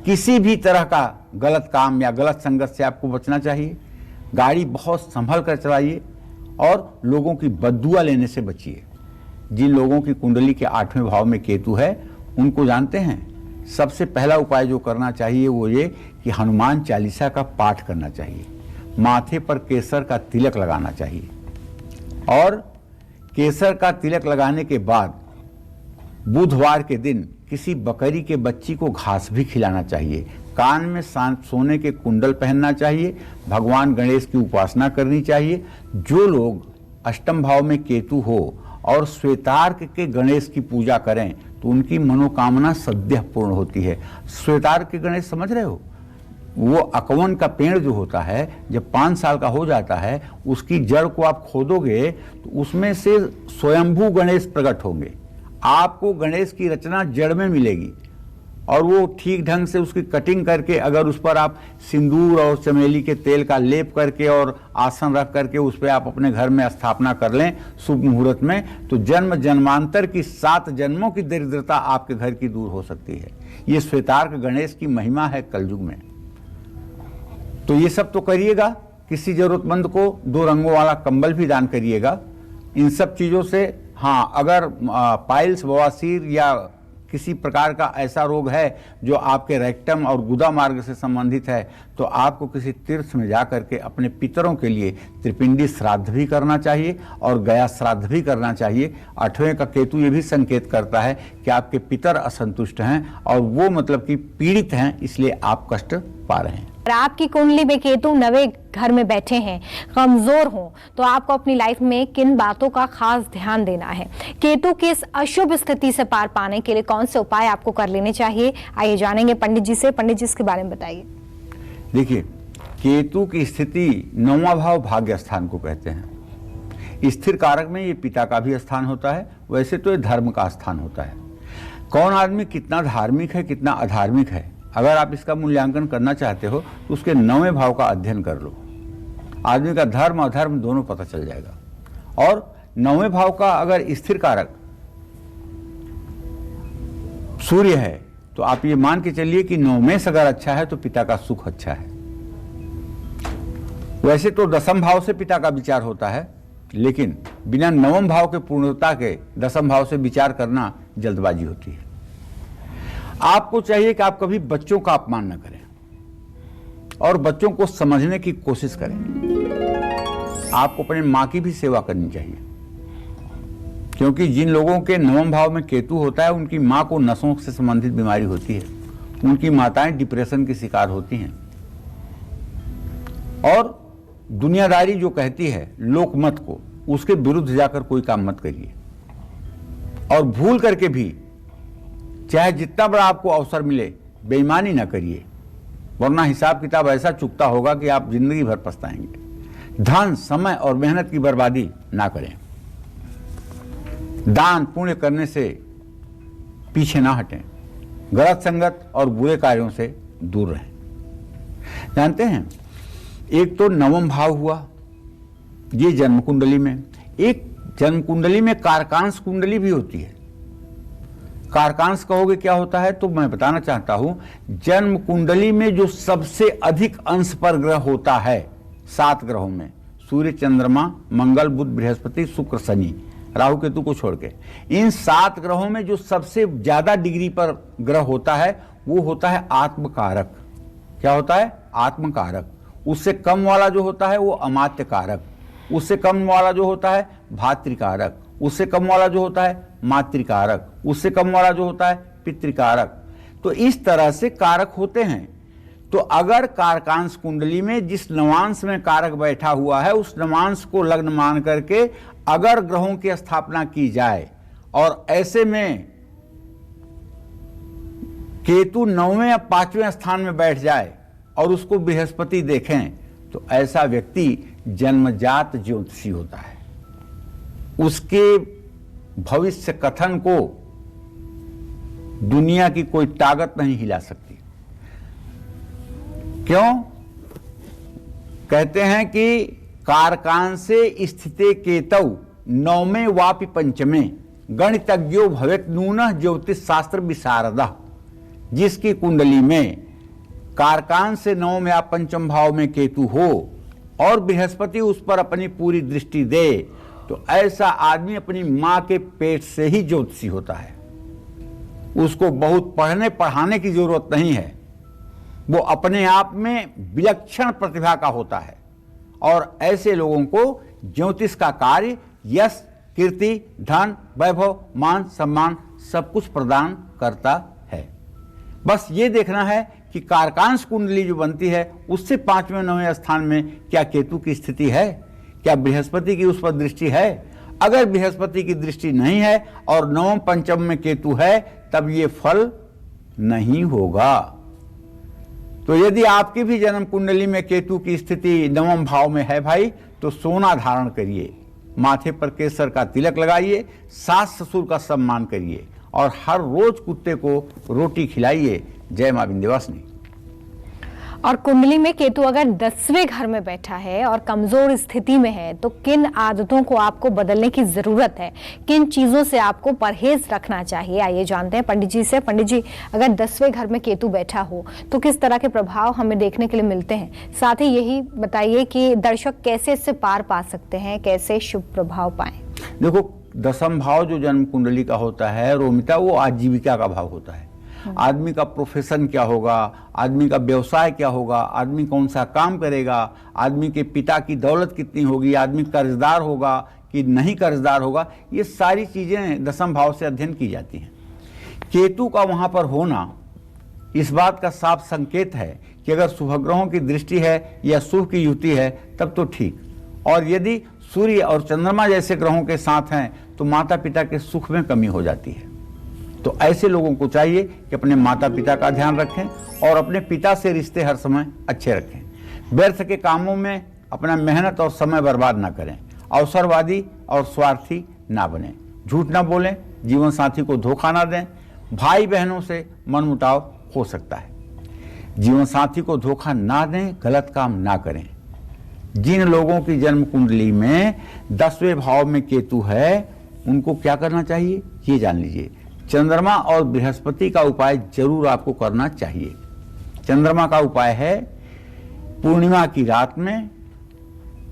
किसी भी तरह का गलत काम या गलत संगत से आपको बचना चाहिए। गाड़ी बहुत संभल कर चलाइए और लोगों की बद्दुआ लेने से बचिए। जिन लोगों की कुंडली के 8वें भाव में केतु है, उनको जानते हैं, सबसे पहला उपाय जो करना चाहिए वो ये कि हनुमान चालीसा का पाठ करना चाहिए। माथे पर केसर का तिलक लगाना चाहिए और केसर का तिलक लगाने के बाद बुधवार के दिन किसी बकरी के बच्ची को घास भी खिलाना चाहिए। कान में सोने के कुंडल पहनना चाहिए। भगवान गणेश की उपासना करनी चाहिए। जो लोग अष्टम भाव में केतु हो और श्वेतार्क के गणेश की पूजा करें तो उनकी मनोकामना सद्यः पूर्ण होती है। श्वेतार्क के गणेश समझ रहे हो? वो अकवन का पेड़ जो होता है, जब 5 साल का हो जाता है, उसकी जड़ को आप खोदोगे तो उसमें से स्वयंभू गणेश प्रकट होंगे। आपको गणेश की रचना जड़ में मिलेगी और वो ठीक ढंग से उसकी कटिंग करके अगर उस पर आप सिंदूर और चमेली के तेल का लेप करके और आसन रख करके उस पर आप अपने घर में स्थापना कर लें शुभ मुहूर्त में, तो जन्म जन्मांतर की 7 जन्मों की दरिद्रता आपके घर की दूर हो सकती है। ये श्वेतार्क गणेश की महिमा है कलयुग में। तो ये सब तो करिएगा। किसी जरूरतमंद को 2 रंगों वाला कंबल भी दान करिएगा। इन सब चीज़ों से, हाँ, अगर पाइल्स, बवासीर या किसी प्रकार का ऐसा रोग है जो आपके रेक्टम और गुदा मार्ग से संबंधित है, तो आपको किसी तीर्थ में जा करके अपने पितरों के लिए त्रिपिंडी श्राद्ध भी करना चाहिए और गया श्राद्ध भी करना चाहिए। 8वें का केतु ये भी संकेत करता है कि आपके पितर असंतुष्ट हैं और वो मतलब कि पीड़ित हैं, इसलिए आप कष्ट पा रहे हैं। अगर आपकी कुंडली में केतु 9वें घर में बैठे हैं, कमजोर हो, तो आपको अपनी लाइफ में किन बातों का खास ध्यान देना है? केतु की इस अशुभ स्थिति से पार पाने के लिए कौन से उपाय आपको कर लेने चाहिए? आइए जानेंगे पंडित जी से। पंडित जी इसके बारे में बताइए। देखिए, केतु की स्थिति 9वां भाव भाग्य स्थान को कहते हैं। स्थिर कारक में ये पिता का भी स्थान होता है। वैसे तो ये धर्म का स्थान होता है। कौन आदमी कितना धार्मिक है, कितना अधार्मिक है, अगर आप इसका मूल्यांकन करना चाहते हो तो उसके 9वें भाव का अध्ययन कर लो। आदमी का धर्म अधर्म दोनों पता चल जाएगा। और 9वें भाव का अगर स्थिर कारक सूर्य है तो आप ये मान के चलिए कि 9वें अगर अच्छा है तो पिता का सुख अच्छा है। वैसे तो 10म भाव से पिता का विचार होता है, लेकिन बिना नवम भाव के पूर्णता के दसम भाव से विचार करना जल्दबाजी होती है। आपको चाहिए कि आप कभी बच्चों का अपमान न करें और बच्चों को समझने की कोशिश करें। आपको अपने माँ की भी सेवा करनी चाहिए, क्योंकि जिन लोगों के नवम भाव में केतु होता है उनकी माँ को नसों से संबंधित बीमारी होती है, उनकी माताएं डिप्रेशन की शिकार होती हैं। और दुनियादारी जो कहती है लोकमत को, उसके विरुद्ध जाकर कोई काम मत करिए। और भूल करके भी चाहे जितना बड़ा आपको अवसर मिले बेईमानी ना करिए, वरना हिसाब किताब ऐसा चुकता होगा कि आप जिंदगी भर पछताएंगे। धन, समय और मेहनत की बर्बादी ना करें। दान पुण्य करने से पीछे ना हटें। गलत संगत और बुरे कार्यों से दूर रहें। जानते हैं, एक तो नवम भाव हुआ ये जन्म कुंडली में, एक जन्म कुंडली में कारकांश कुंडली भी होती है। कारकांश कहोगे क्या होता है, तो मैं बताना चाहता हूं, जन्म कुंडली में जो सबसे अधिक अंश पर ग्रह होता है 7 ग्रहों में, सूर्य, चंद्रमा, मंगल, बुध, बृहस्पति, शुक्र, शनि, राहु केतु को छोड़ के, इन 7 ग्रहों में जो सबसे ज्यादा डिग्री पर ग्रह होता है वो होता है आत्मकारक। क्या होता है? आत्मकारक। उससे कम वाला जो होता है वो अमात्य कारक, उससे कम वाला जो होता है भातृकारक, उससे कम वाला जो होता है मातृकारक, उससे कम वाला जो होता है पितृकारक। तो इस तरह से कारक होते हैं। तो अगर कारकांश कुंडली में जिस नवांश में कारक बैठा हुआ है उस नवांश को लग्न मान करके अगर ग्रहों की स्थापना की जाए और ऐसे में केतु 9वें या 5वें स्थान में बैठ जाए और उसको बृहस्पति देखें, तो ऐसा व्यक्ति जन्मजात ज्योतिषी होता है। उसके भविष्य कथन को दुनिया की कोई ताकत नहीं हिला सकती। क्यों? कहते हैं कि कारकांशे स्थिते केतौ 9वें वापि 5वें गणितज्ञो भवेत् नूनः ज्योतिष शास्त्र विशारदः। जिसकी कुंडली में कारकांश से 9 या 5 भाव में केतु हो और बृहस्पति उस पर अपनी पूरी दृष्टि दे, तो ऐसा आदमी अपनी मां के पेट से ही ज्योतिषी होता है। उसको बहुत पढ़ने पढ़ाने की जरूरत नहीं है, वो अपने आप में विलक्षण प्रतिभा का होता है। और ऐसे लोगों को ज्योतिष का कार्य यश, कीर्ति, धन, वैभव, मान, सम्मान सब कुछ प्रदान करता है। बस ये देखना है कि कारकांश कुंडली जो बनती है उससे 5वें 9वें स्थान में क्या केतु की स्थिति है, क्या बृहस्पति की उस पर दृष्टि है। अगर बृहस्पति की दृष्टि नहीं है और 9वें 5वें में केतु है, तब ये फल नहीं होगा। तो यदि आपकी भी जन्म कुंडली में केतु की स्थिति 9वें भाव में है भाई, तो सोना धारण करिए, माथे पर केसर का तिलक लगाइए, सास ससुर का सम्मान करिए और हर रोज कुत्ते को रोटी खिलाइए। जय मां विंध्यवासिनी। और कुंडली में केतु अगर 10वें घर में बैठा है और कमजोर स्थिति में है, तो किन आदतों को आपको बदलने की जरूरत है, किन चीजों से आपको परहेज रखना चाहिए, आइए जानते हैं पंडित जी से। पंडित जी, अगर 10वें घर में केतु बैठा हो तो किस तरह के प्रभाव हमें देखने के लिए मिलते हैं? साथ ही यही बताइए कि दर्शक कैसे इससे पार पा सकते हैं, कैसे शुभ प्रभाव पाएं? देखो, 10वां भाव जो जन्म कुंडली का होता है रोमिता, वो आजीविका का भाव होता है। आदमी का प्रोफेशन क्या होगा, आदमी का व्यवसाय क्या होगा, आदमी कौन सा काम करेगा, आदमी के पिता की दौलत कितनी होगी, आदमी कर्जदार होगा कि नहीं कर्जदार होगा, ये सारी चीजें 10वें भाव से अध्ययन की जाती हैं। केतु का वहां पर होना इस बात का साफ संकेत है कि अगर शुभ ग्रहों की दृष्टि है या शुभ की युति है तब तो ठीक, और यदि सूर्य और चंद्रमा जैसे ग्रहों के साथ हैं तो माता पिता के सुख में कमी हो जाती है। तो ऐसे लोगों को चाहिए कि अपने माता पिता का ध्यान रखें और अपने पिता से रिश्ते हर समय अच्छे रखें। व्यर्थ के कामों में अपना मेहनत और समय बर्बाद ना करें, अवसरवादी और स्वार्थी ना बने, झूठ ना बोलें, जीवन साथी को धोखा ना दें, भाई बहनों से मनमुटाव हो सकता है। जीवन साथी को धोखा ना दें, गलत काम ना करें। जिन लोगों की जन्म कुंडली में 10वें भाव में केतु है उनको क्या करना चाहिए ये जान लीजिए। चंद्रमा और बृहस्पति का उपाय जरूर आपको करना चाहिए। चंद्रमा का उपाय है पूर्णिमा की रात में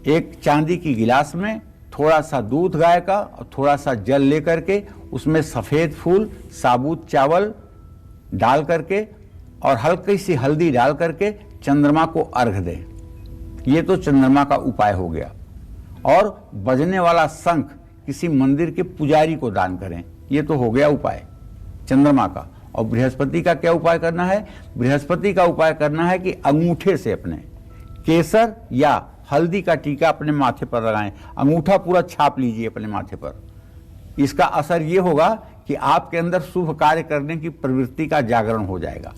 एक चांदी की गिलास में थोड़ा सा दूध गाय का और थोड़ा सा जल लेकर के उसमें सफ़ेद फूल, साबुत चावल डाल करके और हल्की सी हल्दी डाल करके चंद्रमा को अर्घ दें। ये तो चंद्रमा का उपाय हो गया। और बजने वाला शंख किसी मंदिर के पुजारी को दान करें, ये तो हो गया उपाय चंद्रमा का। और बृहस्पति का क्या उपाय करना है? बृहस्पति का उपाय करना है कि अंगूठे से अपने केसर या हल्दी का टीका अपने माथे पर लगाएं। अंगूठा पूरा छाप लीजिए अपने माथे पर। इसका असर ये होगा कि आपके अंदर शुभ कार्य करने की प्रवृत्ति का जागरण हो जाएगा।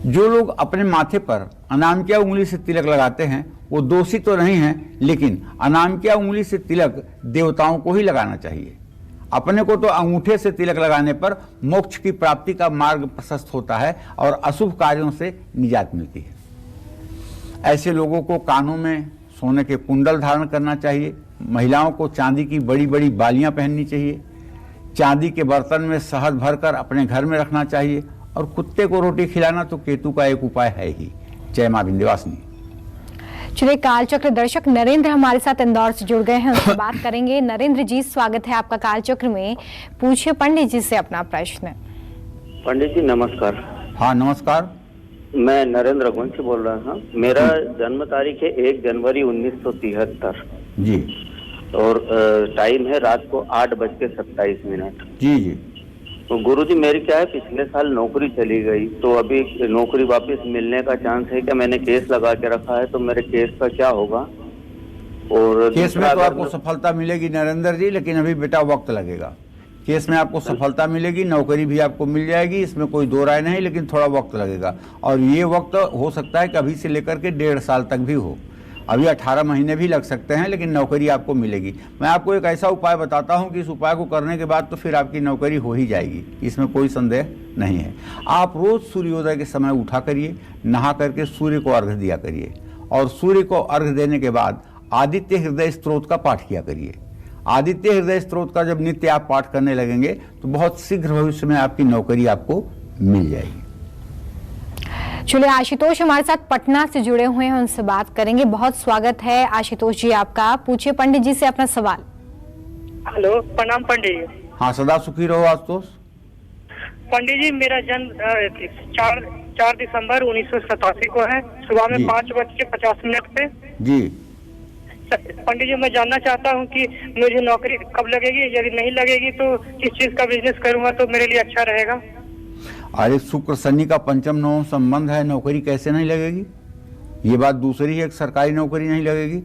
जो लोग अपने माथे पर अनामिका उंगली से तिलक लगाते हैं वो दोषी तो नहीं हैं, लेकिन अनामिका उंगली से तिलक देवताओं को ही लगाना चाहिए। अपने को तो अंगूठे से तिलक लगाने पर मोक्ष की प्राप्ति का मार्ग प्रशस्त होता है और अशुभ कार्यों से निजात मिलती है। ऐसे लोगों को कानों में सोने के कुंडल धारण करना चाहिए। महिलाओं को चांदी की बड़ी बड़ी बालियां पहननी चाहिए। चांदी के बर्तन में शहद भरकर अपने घर में रखना चाहिए। और कुत्ते को रोटी खिलाना तो केतु का एक उपाय है ही। जय मां विंध्यवासिनी। चलिए, कालचक्र दर्शक नरेंद्र हमारे साथ इंदौर से जुड़ गए हैं, उनसे बात करेंगे। नरेंद्र जी, स्वागत है आपका कालचक्र में। पूछिए पंडित जी से अपना प्रश्न। पंडित जी नमस्कार। हाँ नमस्कार। मैं नरेंद्र रघुवंशी बोल रहा हूँ। मेरा जन्म तारीख है 1 जनवरी 1973 जी। और टाइम है रात को 8:27 जी जी। तो गुरुजी मेरी क्या है, पिछले साल नौकरी चली गई, तो अभी नौकरी वापस मिलने का चांस है क्या? मैंने केस लगा के रखा है, तो मेरे केस का क्या होगा? और केस में तो आपको सफलता मिलेगी नरेंद्र जी, लेकिन अभी बेटा वक्त लगेगा। केस में आपको सफलता मिलेगी, नौकरी भी आपको मिल जाएगी, इसमें कोई दो राय नहीं, लेकिन थोड़ा वक्त लगेगा। और ये वक्त हो सकता है कि अभी से लेकर के 1.5 साल तक भी हो। अभी 18 महीने भी लग सकते हैं, लेकिन नौकरी आपको मिलेगी। मैं आपको एक ऐसा उपाय बताता हूं कि इस उपाय को करने के बाद तो फिर आपकी नौकरी हो ही जाएगी, इसमें कोई संदेह नहीं है। आप रोज सूर्योदय के समय उठा करिए, नहा करके सूर्य को अर्घ्य दिया करिए और सूर्य को अर्घ्य देने के बाद आदित्य हृदय स्तोत्र का पाठ किया करिए। आदित्य हृदय स्तोत्र का जब नित्य आप पाठ करने लगेंगे तो बहुत शीघ्र भविष्य में आपकी नौकरी आपको मिल जाएगी। चलिए, आशुतोष हमारे साथ पटना से जुड़े हुए हैं, उनसे बात करेंगे। बहुत स्वागत है आशुतोष जी आपका। पूछिए पंडित जी से अपना सवाल। हेलो, प्रणाम पंडित जी। हाँ, सदा सुखी रहो आशुतोष। पंडित जी, मेरा जन्म 4 दिसंबर 1987 को है, सुबह में 5:50 पे। जी पंडित जी, मैं जानना चाहता हूँ कि मुझे नौकरी कब लगेगी, यदि नहीं लगेगी तो किस चीज का बिजनेस करूंगा तो मेरे लिए अच्छा रहेगा? अरे, शुक्र शनि का पंचम नवम संबंध है, नौकरी कैसे नहीं लगेगी? ये बात दूसरी है, एक सरकारी नौकरी नहीं लगेगी।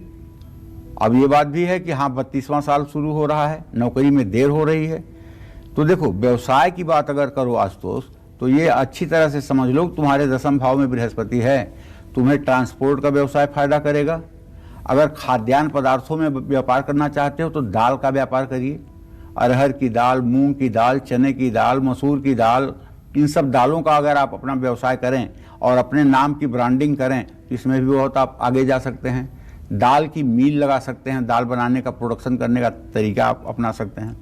अब ये बात भी है कि हाँ 32वां साल शुरू हो रहा है, नौकरी में देर हो रही है। तो देखो, व्यवसाय की बात अगर करो आशुतोष, तो ये अच्छी तरह से समझ लो, तुम्हारे 10वें भाव में बृहस्पति है, तुम्हें ट्रांसपोर्ट का व्यवसाय फायदा करेगा। अगर खाद्यान्न पदार्थों में व्यापार करना चाहते हो तो दाल का व्यापार करिए। अरहर की दाल, मूंग की दाल, चने की दाल, मसूर की दाल, इन सब दालों का अगर आप अपना व्यवसाय करें और अपने नाम की ब्रांडिंग करें तो इसमें भी बहुत आप आगे जा सकते हैं। दाल की मील लगा सकते हैं, दाल बनाने का, प्रोडक्शन करने का तरीका आप अपना सकते हैं।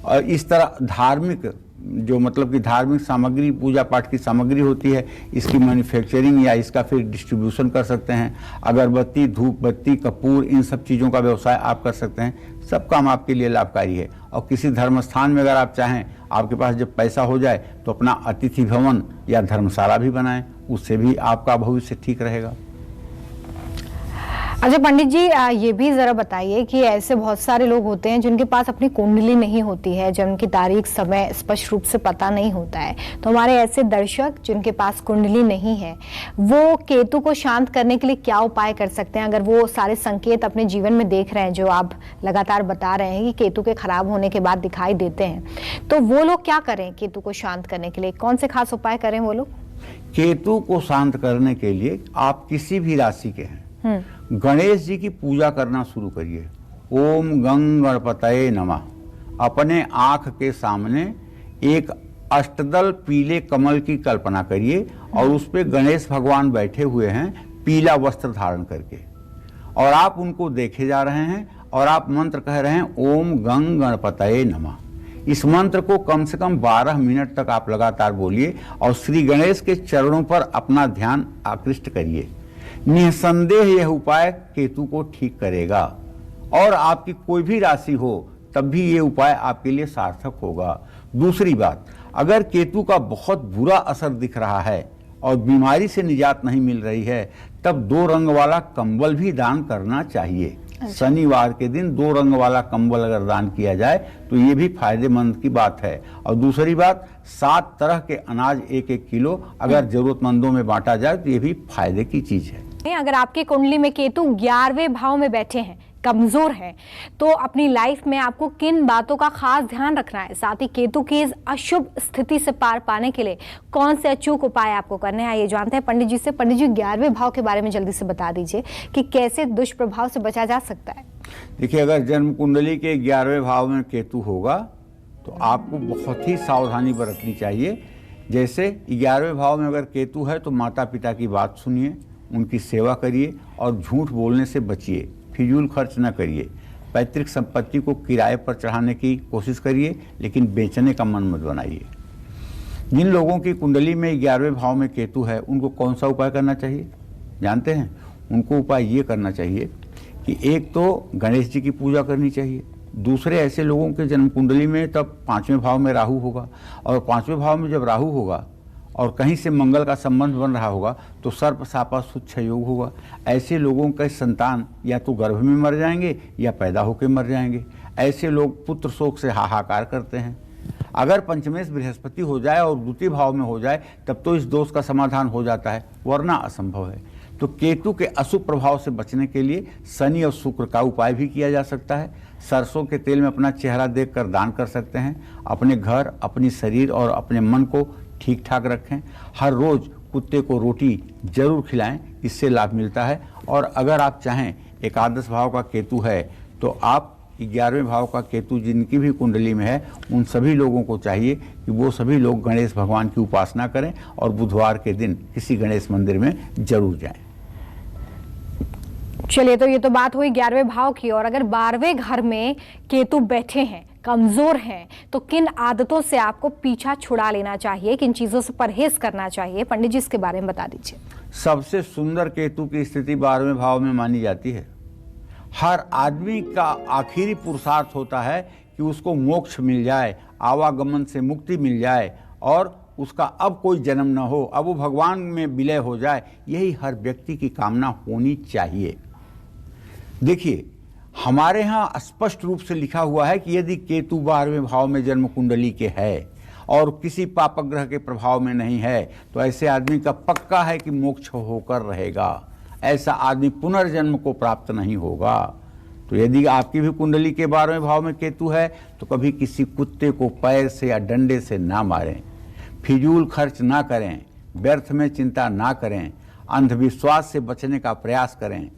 और इस तरह धार्मिक, जो मतलब कि धार्मिक सामग्री, पूजा पाठ की सामग्री होती है, इसकी मैन्युफैक्चरिंग या इसका फिर डिस्ट्रीब्यूशन कर सकते हैं। अगरबत्ती, धूप बत्ती, कपूर, इन सब चीज़ों का व्यवसाय आप कर सकते हैं। सब काम आपके लिए लाभकारी है। और किसी धर्म स्थान में अगर आप चाहें, आपके पास जब पैसा हो जाए तो अपना अतिथि भवन या धर्मशाला भी बनाएं, उससे भी आपका भविष्य ठीक रहेगा। अच्छा पंडित जी, ये भी जरा बताइए कि ऐसे बहुत सारे लोग होते हैं जिनके पास अपनी कुंडली नहीं होती है, जिनकी तारीख समय स्पष्ट रूप से पता नहीं होता है। तो हमारे ऐसे दर्शक जिनके पास कुंडली नहीं है, वो केतु को शांत करने के लिए क्या उपाय कर सकते हैं? अगर वो सारे संकेत अपने जीवन में देख रहे हैं जो आप लगातार बता रहे हैं कि केतु के खराब होने के बाद दिखाई देते हैं, तो वो लोग क्या करें केतु को शांत करने के लिए? कौन से खास उपाय करें वो लोग? केतु को शांत करने के लिए आप किसी भी राशि के हैं, गणेश जी की पूजा करना शुरू करिए। ओम गंग गणपतये नमः। अपने आंख के सामने एक अष्टदल पीले कमल की कल्पना करिए और उस पे गणेश भगवान बैठे हुए हैं पीला वस्त्र धारण करके, और आप उनको देखे जा रहे हैं और आप मंत्र कह रहे हैं ओम गंग गणपतये नमः। इस मंत्र को कम से कम 12 मिनट तक आप लगातार बोलिए और श्री गणेश के चरणों पर अपना ध्यान आकृष्ट करिए। निसंदेह यह उपाय केतु को ठीक करेगा और आपकी कोई भी राशि हो तब भी ये उपाय आपके लिए सार्थक होगा। दूसरी बात, अगर केतु का बहुत बुरा असर दिख रहा है और बीमारी से निजात नहीं मिल रही है, तब 2 रंग वाला कंबल भी दान करना चाहिए। शनिवार के दिन 2 रंग वाला कंबल अगर दान किया जाए तो ये भी फायदेमंद की बात है। और दूसरी बात, 7 तरह के अनाज 1-1 किलो अगर जरूरतमंदों में बांटा जाए तो ये भी फायदे की चीज है। अगर आपकी कुंडली में केतु 11वें भाव में बैठे हैं, कमजोर है, तो अपनी लाइफ में आपको किन बातों का खास ध्यान रखना है, साथ ही केतु की इस अशुभ स्थिति से पार पाने के लिए कौन से अचूक उपाय आपको करने हैं, ये जानते हैं पंडित जी से। पंडित जी, 11वें भाव के बारे में जल्दी से बता दीजिए कि कैसे दुष्प्रभाव से बचा जा सकता है। देखिए, अगर जन्म कुंडली के 11वें भाव में केतु होगा तो आपको बहुत ही सावधानी बरतनी चाहिए। जैसे 11वें भाव में अगर केतु है तो माता पिता की बात सुनिए, उनकी सेवा करिए और झूठ बोलने से बचिए, फिजूल खर्च न करिए। पैतृक संपत्ति को किराए पर चढ़ाने की कोशिश करिए, लेकिन बेचने का मन मत बनाइए। जिन लोगों की कुंडली में 11वें भाव में केतु है, उनको कौन सा उपाय करना चाहिए जानते हैं? उनको उपाय ये करना चाहिए कि एक तो गणेश जी की पूजा करनी चाहिए। दूसरे, ऐसे लोगों के जन्म कुंडली में तब 5वें भाव में राहु होगा, और 5वें भाव में जब राहु होगा और कहीं से मंगल का संबंध बन रहा होगा तो सर्प सापा सुच्छ योग होगा। ऐसे लोगों के संतान या तो गर्भ में मर जाएंगे या पैदा होकर मर जाएंगे। ऐसे लोग पुत्र शोक से हाहाकार करते हैं। अगर पंचमेश बृहस्पति हो जाए और द्वितीय भाव में हो जाए तब तो इस दोष का समाधान हो जाता है, वरना असंभव है। तो केतु के अशुभ प्रभाव से बचने के लिए शनि और शुक्र का उपाय भी किया जा सकता है। सरसों के तेल में अपना चेहरा देखकर दान कर सकते हैं। अपने घर, अपनी शरीर और अपने मन को ठीक ठाक रखें। हर रोज कुत्ते को रोटी जरूर खिलाएं, इससे लाभ मिलता है। और अगर आप चाहें, एकादश भाव का केतु है तो आप 11वें भाव का केतु जिनकी भी कुंडली में है, उन सभी लोगों को चाहिए कि वो सभी लोग गणेश भगवान की उपासना करें और बुधवार के दिन किसी गणेश मंदिर में जरूर जाएं। चलिए, तो ये तो बात हुई 11वें भाव की। और अगर 12वें घर में केतु बैठे हैं, कमजोर हैं, तो किन आदतों से आपको पीछा छुड़ा लेना चाहिए, किन चीजों से परहेज करना चाहिए, पंडित जी इसके बारे में बता दीजिए। सबसे सुंदर केतु की स्थिति 12वें भाव में मानी जाती है। हर आदमी का आखिरी पुरुषार्थ होता है कि उसको मोक्ष मिल जाए, आवागमन से मुक्ति मिल जाए और उसका अब कोई जन्म न हो, अब वो भगवान में विलय हो जाए। यही हर व्यक्ति की कामना होनी चाहिए। देखिए, हमारे यहाँ स्पष्ट रूप से लिखा हुआ है कि यदि केतु 12वें भाव में जन्म कुंडली के है और किसी पाप ग्रह के प्रभाव में नहीं है, तो ऐसे आदमी का पक्का है कि मोक्ष होकर रहेगा। ऐसा आदमी पुनर्जन्म को प्राप्त नहीं होगा। तो यदि आपकी भी कुंडली के 12वें भाव में केतु है तो कभी किसी कुत्ते को पैर से या डंडे से ना मारें, फिजूल खर्च ना करें, व्यर्थ में चिंता ना करें, अंधविश्वास से बचने का प्रयास करें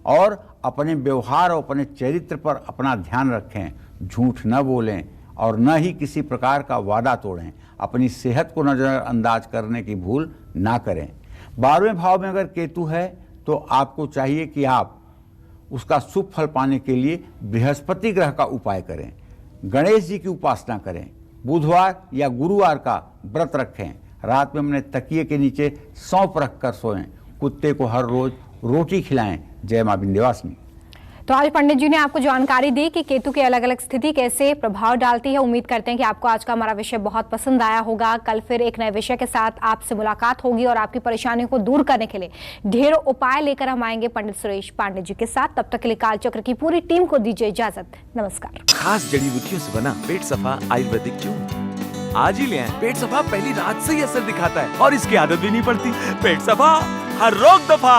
और अपने व्यवहार और अपने चरित्र पर अपना ध्यान रखें। झूठ न बोलें और न ही किसी प्रकार का वादा तोड़ें। अपनी सेहत को नज़रअंदाज करने की भूल ना करें। 12वें भाव में अगर केतु है तो आपको चाहिए कि आप उसका शुभ फल पाने के लिए बृहस्पति ग्रह का उपाय करें, गणेश जी की उपासना करें, बुधवार या गुरुवार का व्रत रखें, रात में अपने तकिए के नीचे सौंफ रख कर सोएं, कुत्ते को हर रोज रोटी खिलाएं। जय मां विंध्यवासिनी। तो आज पंडित जी ने आपको जानकारी दी कि केतु की अलग अलग स्थिति कैसे प्रभाव डालती है। उम्मीद करते हैं कि आपको आज का हमारा विषय बहुत पसंद आया होगा। कल फिर एक नए विषय के साथ आपसे मुलाकात होगी और आपकी परेशानियों को दूर करने के लिए ढेरों उपाय लेकर हम आएंगे पंडित सुरेश पांडे जी के साथ। तब तक के लिए कालचक्र की पूरी टीम को दीजिए इजाजत। नमस्कार। खास जड़ी बूटियों से बना पेट सफा आयुर्वेदिक क्यों आज ही ले आएं। पेट सफा पहली रात से ही असर दिखाता है और इसकी आदत भी नहीं पड़ती। पेट सफा, हर रोग दफा।